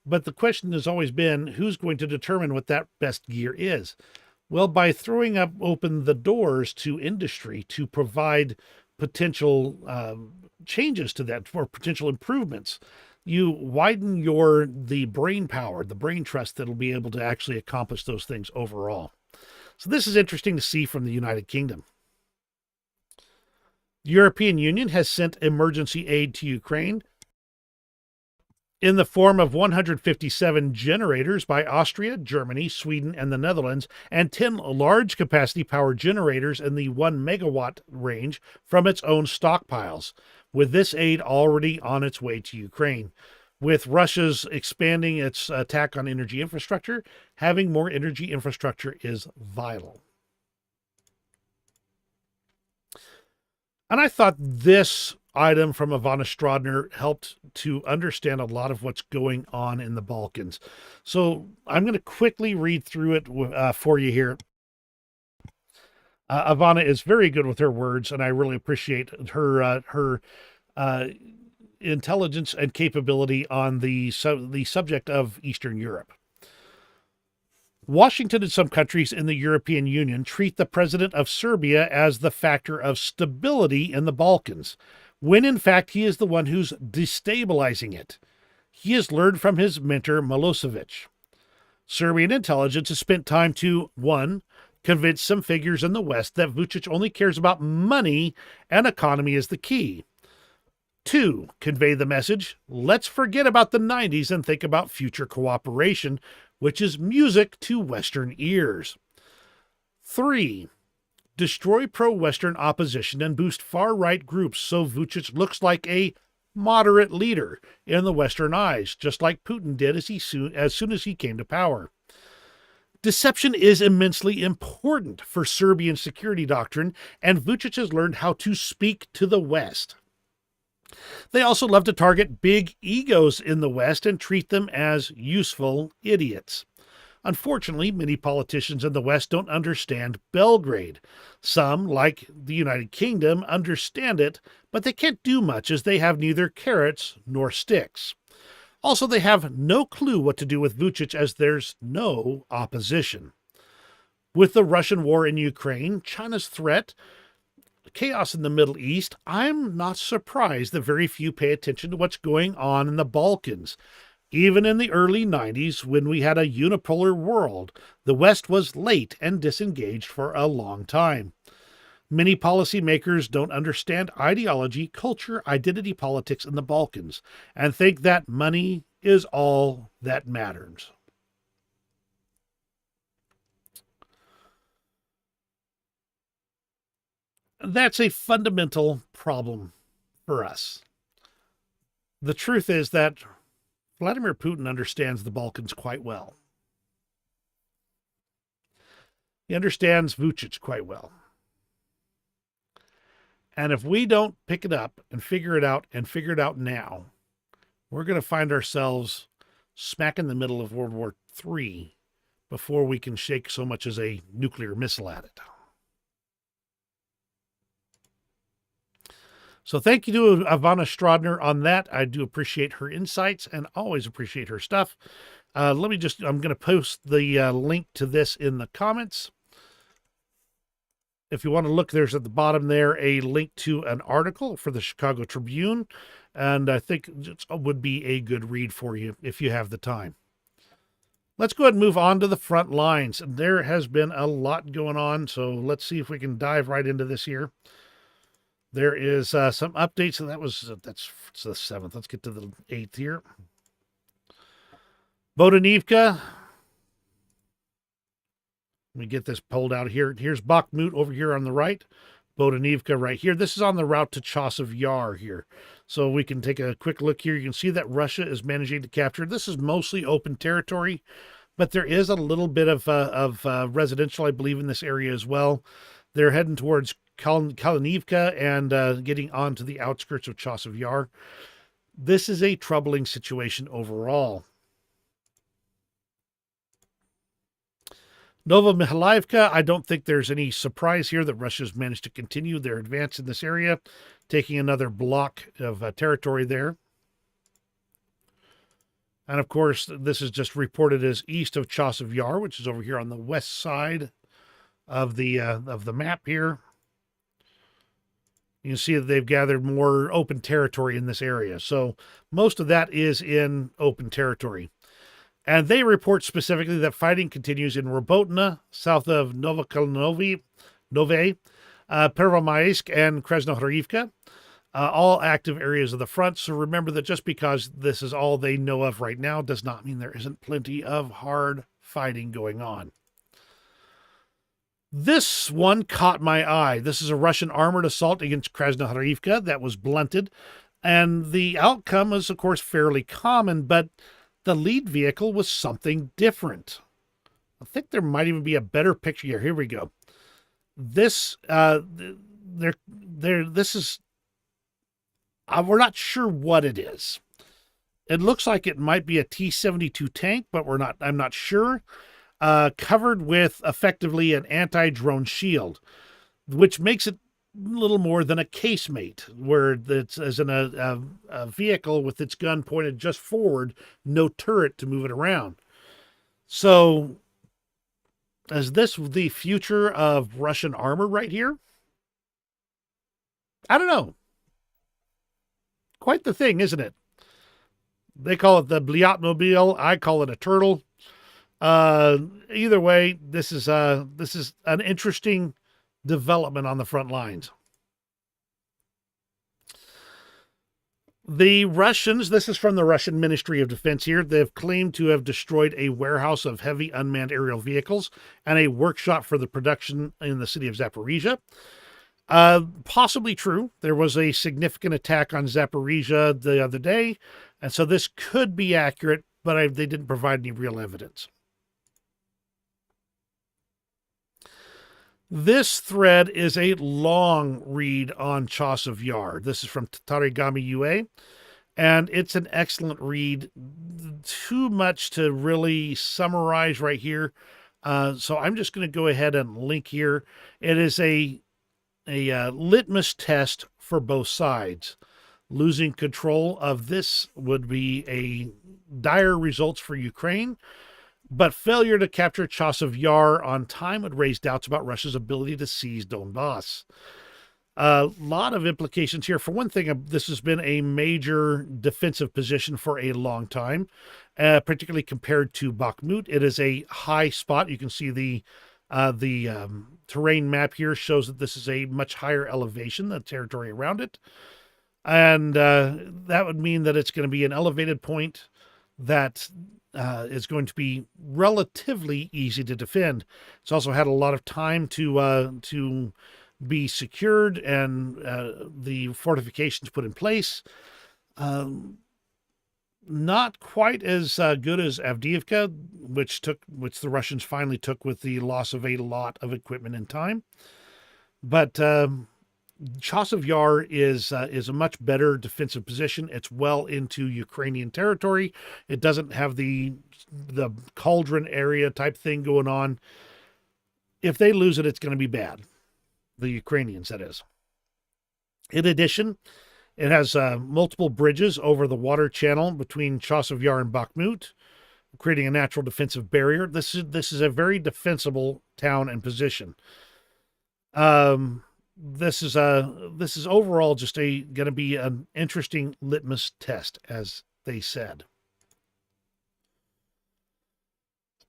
but the question has always been, who's going to determine what that best gear is? Well, by throwing open the doors to industry to provide potential changes to that or potential improvements, you widen the brain power, the brain trust that'll be able to actually accomplish those things overall. So this is interesting to see from the United Kingdom. The European Union has sent emergency aid to Ukraine in the form of 157 generators by Austria, Germany, Sweden, and the Netherlands, and 10 large capacity power generators in the 1 megawatt range from its own stockpiles, with this aid already on its way to Ukraine. With Russia's expanding its attack on energy infrastructure, having more energy infrastructure is vital. And I thought this item from Ivana Strodner helped to understand a lot of what's going on in the Balkans. So I'm going to quickly read through it for you here. Ivana is very good with her words, and I really appreciate her intelligence and capability on the subject of Eastern Europe. Washington and some countries in the European Union treat the president of Serbia as the factor of stability in the Balkans, when in fact he is the one who's destabilizing it. He has learned from his mentor Milosevic. Serbian intelligence has spent time to, 1, convince some figures in the West that Vučić only cares about money and economy is the key. 2, convey the message, let's forget about the 90s and think about future cooperation, which is music to Western ears. 3, destroy pro-Western opposition and boost far-right groups so Vučić looks like a moderate leader in the Western eyes, just like Putin did as soon as he came to power. Deception is immensely important for Serbian security doctrine, and Vučić has learned how to speak to the West. They also love to target big egos in the West and treat them as useful idiots. Unfortunately, many politicians in the West don't understand Belgrade. Some, like the United Kingdom, understand it, but they can't do much as they have neither carrots nor sticks. Also, they have no clue what to do with Vučić as there's no opposition. With the Russian war in Ukraine, China's threat, chaos in the Middle East, I'm not surprised that very few pay attention to what's going on in the Balkans. Even in the early 90s, when we had a unipolar world, the West was late and disengaged for a long time. Many policymakers don't understand ideology, culture, identity politics in the Balkans, and think that money is all that matters. That's a fundamental problem for us. The truth is that Vladimir Putin understands the Balkans quite well. He understands Vučić quite well. And if we don't pick it up and figure it out now, we're going to find ourselves smack in the middle of World War III before we can shake so much as a nuclear missile at it. So thank you to Ivana Strodner on that. I do appreciate her insights and always appreciate her stuff. I'm going to post the link to this in the comments. If you want to look, there's at the bottom there a link to an article for the Chicago Tribune, and I think it would be a good read for you if you have the time. Let's go ahead and move on to the front lines. There has been a lot going on, so let's see if we can dive right into this here. There is some updates, and that's the 7th. Let's get to the 8th here. Bodanivka. Let me get this pulled out here. Here's Bakhmut over here on the right. Bodanivka right here. This is on the route to Chasiv Yar here. So we can take a quick look here. You can see that Russia is managing to capture. This is mostly open territory, but there is a little bit of residential, I believe, in this area as well. They're heading towards Kalinivka and getting onto the outskirts of Chasiv Yar. This is a troubling situation overall. Novomikhailivka, I don't think there's any surprise here that Russia's managed to continue their advance in this area, taking another block of territory there. And of course, this is just reported as east of Chasiv Yar, which is over here on the west side of the map here. You can see that they've gathered more open territory in this area. So most of that is in open territory. And they report specifically that fighting continues in Robotna, south of Novokalnove, Pervomaisk, and Krasnohorivka, all active areas of the front. So remember that just because this is all they know of right now does not mean there isn't plenty of hard fighting going on. This one caught my eye. This is a Russian armored assault against Krasnohorivka that was blunted. And the outcome was, of course, fairly common, but the lead vehicle was something different. I think there might even be a better picture here. Here we go. This, this is, we're not sure what it is. It looks like it might be a T-72 tank, but I'm not sure. Covered with effectively an anti-drone shield, which makes it little more than a casemate, where it's as in a vehicle with its gun pointed just forward, no turret to move it around. So, is this the future of Russian armor right here? I don't know. Quite the thing, isn't it? They call it the Blyatmobile. I call it a turtle. Either way, this is an interesting development on the front lines. The Russians, this is from the Russian Ministry of Defense here, they've claimed to have destroyed a warehouse of heavy unmanned aerial vehicles and a workshop for the production in the city of Zaporizhia. Possibly true. There was a significant attack on Zaporizhia the other day, and so this could be accurate, but they didn't provide any real evidence. This thread is a long read on Chasiv Yar. This is from Tatarigami UA, and it's an excellent read. Too much to really summarize right here. So I'm just going to go ahead and link here. It is a litmus test for both sides. Losing control of this would be a dire results for Ukraine. But failure to capture Chasiv Yar on time would raise doubts about Russia's ability to seize Donbass. A lot of implications here. For one thing, this has been a major defensive position for a long time, particularly compared to Bakhmut. It is a high spot. You can see the terrain map here shows that this is a much higher elevation, the territory around it. And that would mean that it's going to be an elevated point that is going to be relatively easy to defend. It's also had a lot of time to be secured and the fortifications put in place. Not quite as good as Avdiivka, which the Russians finally took with the loss of a lot of equipment and time. But Chasiv Yar is a much better defensive position. It's well into Ukrainian territory. It doesn't have the cauldron area type thing going on. If they lose it, it's going to be bad. The Ukrainians, that is. In addition, it has multiple bridges over the water channel between Chasiv Yar and Bakhmut, creating a natural defensive barrier. This is a very defensible town and position. This is overall just going to be an interesting litmus test, as they said.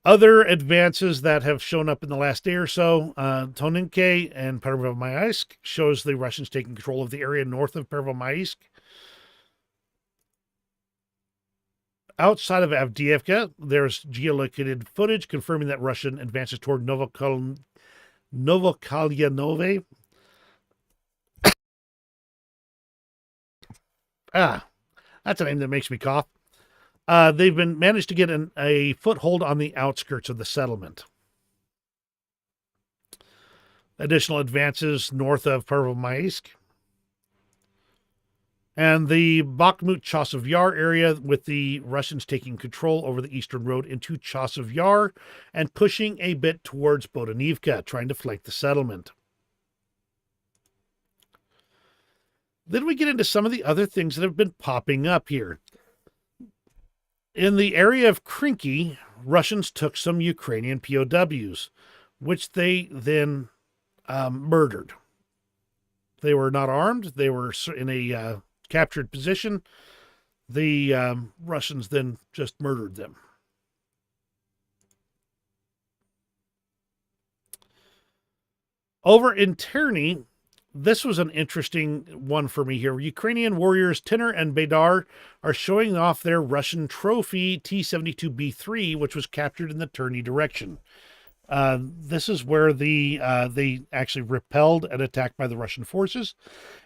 Other advances that have shown up in the last day or so, Toninke and Pervomaisk shows the Russians taking control of the area north of Pervomaisk. Outside of Avdiivka, there's geolocated footage confirming that Russian advances toward Novokalyanove That's a name that makes me cough. They've been managed to get a foothold on the outskirts of the settlement. Additional advances north of Pervomaisk. And the Bakhmut-Chasiv Yar area, with the Russians taking control over the eastern road into Chasiv Yar and pushing a bit towards Bodanivka, trying to flank the settlement. Then we get into some of the other things that have been popping up here. In the area of Krinky, Russians took some Ukrainian POWs, which they then murdered. They were not armed. They were in a captured position. The Russians then just murdered them. Over in Terny, this was an interesting one for me here. Ukrainian warriors Tinner and Baydar are showing off their Russian trophy T-72B3, which was captured in the Terny direction. This is where they actually repelled an attack by the Russian forces.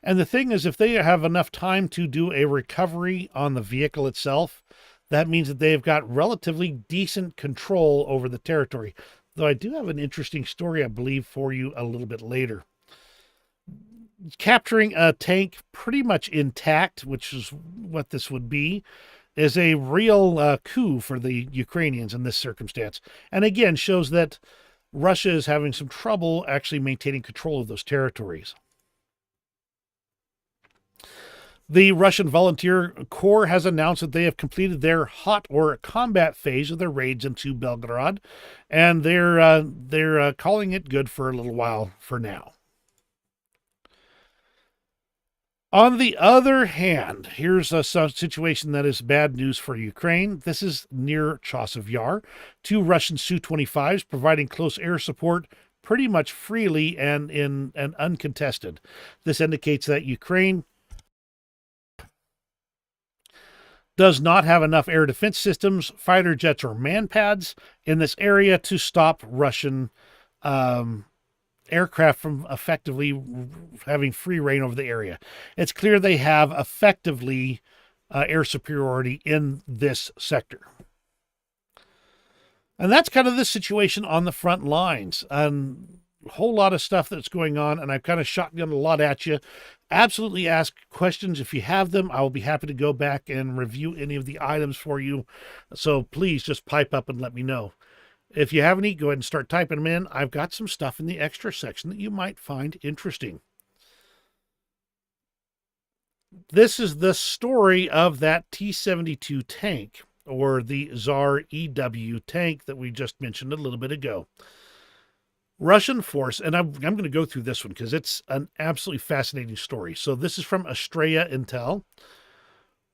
And the thing is, if they have enough time to do a recovery on the vehicle itself, that means that they've got relatively decent control over the territory. Though I do have an interesting story, I believe, for you a little bit later. Capturing a tank pretty much intact, which is what this would be, is a real coup for the Ukrainians in this circumstance. And again, shows that Russia is having some trouble actually maintaining control of those territories. The Russian Volunteer Corps has announced that they have completed their hot or combat phase of their raids into Belgorod, and they're calling it good for a little while for now. On the other hand, here's a situation that is bad news for Ukraine. This is near Chasiv Yar. 2 Russian Su-25s providing close air support pretty much freely and uncontested. This indicates that Ukraine does not have enough air defense systems, fighter jets, or manpads in this area to stop Russian aircraft from effectively having free reign over the area. It's clear they have effectively air superiority in this sector. And that's kind of the situation on the front lines. And a whole lot of stuff that's going on, and I've kind of shotgunned a lot at you. Absolutely ask questions if you have them. I will be happy to go back and review any of the items for you. So please just pipe up and let me know. If you have any, go ahead and start typing them in. I've got some stuff in the extra section that you might find interesting. This is the story of that T-72 tank, or the Tsar EW tank that we just mentioned a little bit ago. Russian force, and I'm going to go through this one because it's an absolutely fascinating story. So this is from Australia Intel.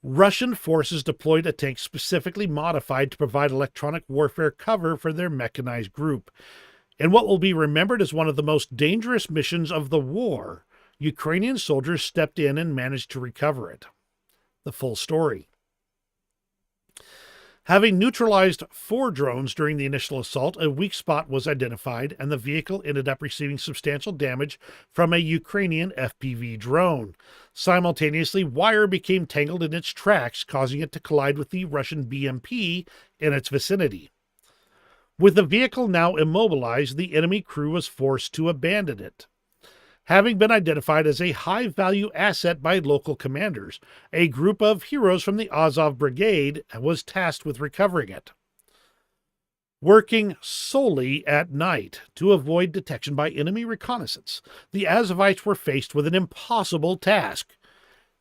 Russian forces deployed a tank specifically modified to provide electronic warfare cover for their mechanized group. In what will be remembered as one of the most dangerous missions of the war, Ukrainian soldiers stepped in and managed to recover it. The full story. Having neutralized 4 drones during the initial assault, a weak spot was identified, and the vehicle ended up receiving substantial damage from a Ukrainian FPV drone. Simultaneously, wire became tangled in its tracks, causing it to collide with the Russian BMP in its vicinity. With the vehicle now immobilized, the enemy crew was forced to abandon it. Having been identified as a high-value asset by local commanders, a group of heroes from the Azov Brigade was tasked with recovering it. Working solely at night to avoid detection by enemy reconnaissance, the Azovites were faced with an impossible task.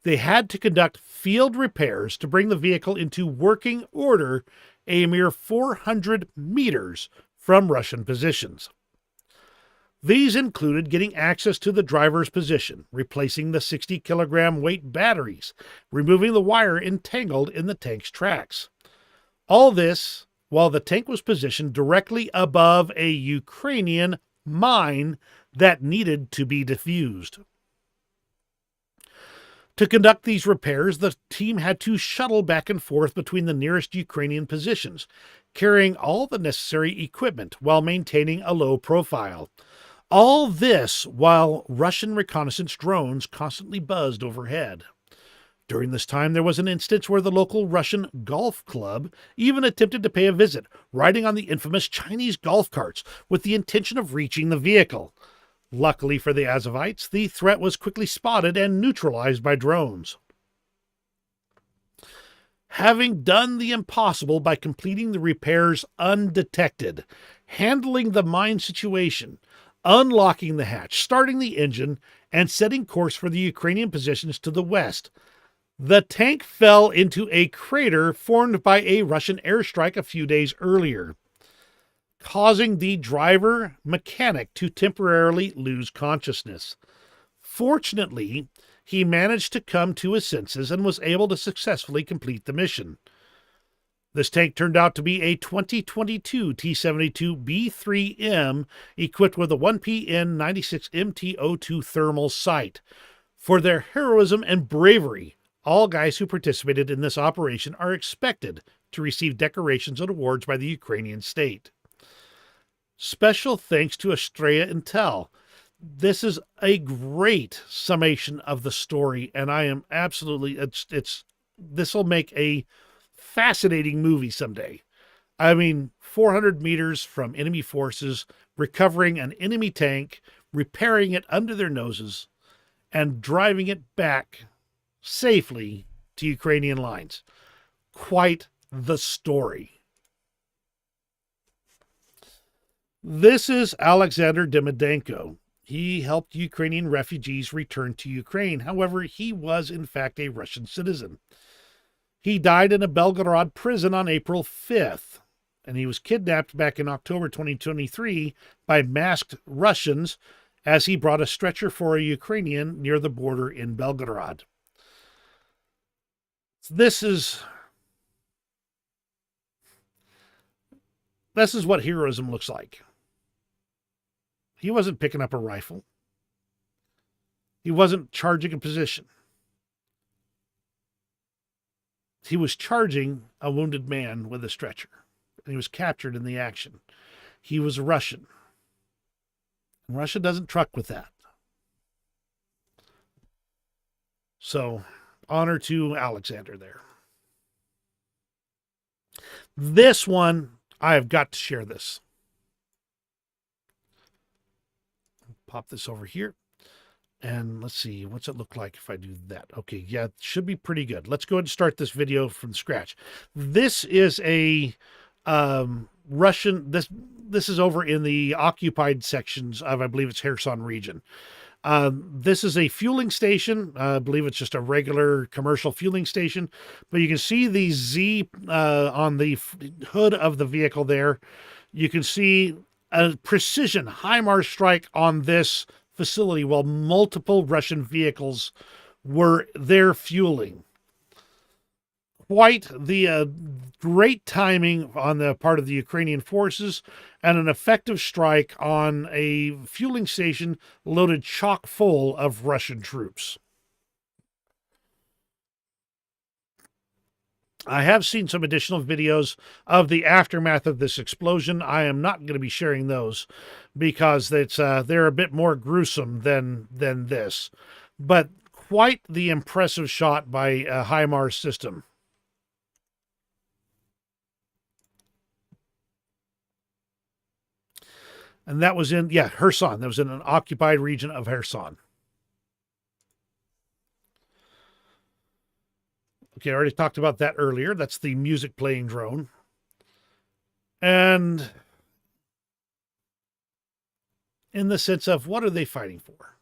They had to conduct field repairs to bring the vehicle into working order a mere 400 meters from Russian positions. These included getting access to the driver's position, replacing the 60-kilogram weight batteries, removing the wire entangled in the tank's tracks. All this while the tank was positioned directly above a Ukrainian mine that needed to be defused. To conduct these repairs, the team had to shuttle back and forth between the nearest Ukrainian positions, carrying all the necessary equipment while maintaining a low profile. All this while Russian reconnaissance drones constantly buzzed overhead. During this time, there was an instance where the local Russian golf club even attempted to pay a visit, riding on the infamous Chinese golf carts with the intention of reaching the vehicle. Luckily for the Azovites, the threat was quickly spotted and neutralized by drones. Having done the impossible by completing the repairs undetected, handling the mine situation, unlocking the hatch, starting the engine, and setting course for the Ukrainian positions to the west, the tank fell into a crater formed by a Russian airstrike a few days earlier, causing the driver mechanic to temporarily lose consciousness. Fortunately, he managed to come to his senses and was able to successfully complete the mission. This tank turned out to be a 2022 T-72B3M equipped with a 1PN96 MTO2 thermal sight. For their heroism and bravery, all guys who participated in this operation are expected to receive decorations and awards by the Ukrainian state. Special thanks to Astraea Intel. This is a great summation of the story, and I am absolutely, this will make a fascinating movie someday. I mean, 400 meters from enemy forces, recovering an enemy tank, repairing it under their noses, and driving it back safely to Ukrainian lines. Quite the story. This is Alexander Demidenko. He helped Ukrainian refugees return to Ukraine. However, he was in fact a Russian citizen. He died in a Belgorod prison on April 5th, and he was kidnapped back in October 2023 by masked Russians as he brought a stretcher for a Ukrainian near the border in Belgorod. This is what heroism looks like. He wasn't picking up a rifle. He wasn't charging a position. He was charging a wounded man with a stretcher, and he was captured in the action. He was a Russian. And Russia doesn't truck with that. So, honor to Alexander there. This one, I have got to share this. Pop this over here. And let's see, what's it look like if I do that? Okay, yeah, it should be pretty good. Let's go ahead and start this video from scratch. This is a Russian, this is over in the occupied sections of, I believe it's Kherson region. This is a fueling station. I believe it's just a regular commercial fueling station. But you can see the Z on the hood of the vehicle there. You can see a precision HIMARS strike on this facility while multiple Russian vehicles were there fueling. Quite the great timing on the part of the Ukrainian forces and an effective strike on a fueling station loaded chock full of Russian troops. I have seen some additional videos of the aftermath of this explosion. I am not going to be sharing those because they're a bit more gruesome than this. But quite the impressive shot by a HIMARS system. And that was in, Kherson. That was in an occupied region of Kherson. Okay, I already talked about that earlier. That's the music playing drone. And in the sense of, what are they fighting for?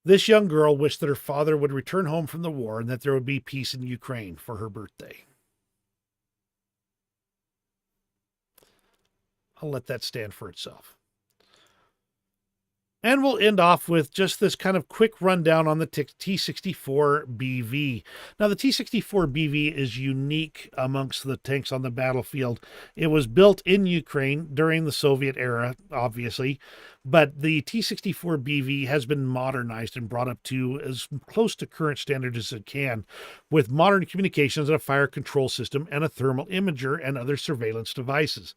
This young girl wished that her father would return home from the war and that there would be peace in Ukraine for her birthday. I'll let that stand for itself. And we'll end off with just this kind of quick rundown on the T-64BV. Now, the T-64BV is unique amongst the tanks on the battlefield. It was built in Ukraine during the Soviet era, obviously, but the T-64BV has been modernized and brought up to as close to current standards as it can, with modern communications and a fire control system and a thermal imager and other surveillance devices.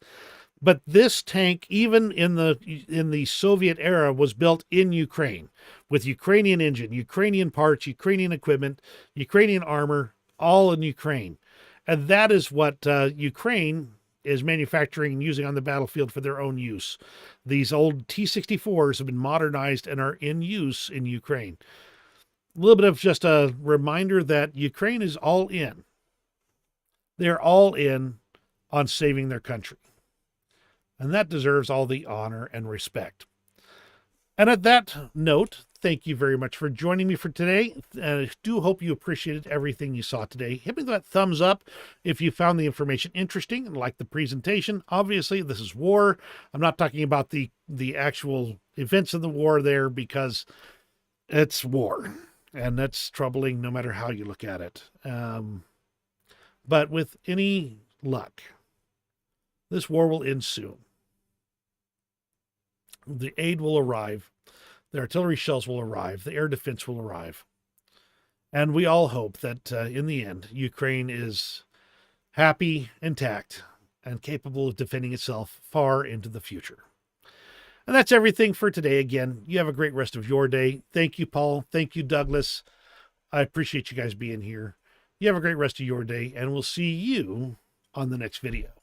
But this tank, even in the Soviet era, was built in Ukraine with Ukrainian engine, Ukrainian parts, Ukrainian equipment, Ukrainian armor, all in Ukraine. And that is what Ukraine is manufacturing and using on the battlefield for their own use. These old T-64s have been modernized and are in use in Ukraine. A little bit of just a reminder that Ukraine is all in. They're all in on saving their country. And that deserves all the honor and respect. And at that note, thank you very much for joining me for today. I do hope you appreciated everything you saw today. Hit me that thumbs up if you found the information interesting and liked the presentation. Obviously, this is war. I'm not talking about the actual events of the war there, because it's war. And that's troubling no matter how you look at it. But with any luck, this war will end soon. The aid will arrive. The artillery shells will arrive. The air defense will arrive. And we all hope that in the end, Ukraine is happy, intact, and capable of defending itself far into the future. And that's everything for today. Again, you have a great rest of your day. Thank you, Paul. Thank you, Douglas. I appreciate you guys being here. You have a great rest of your day, and we'll see you on the next video.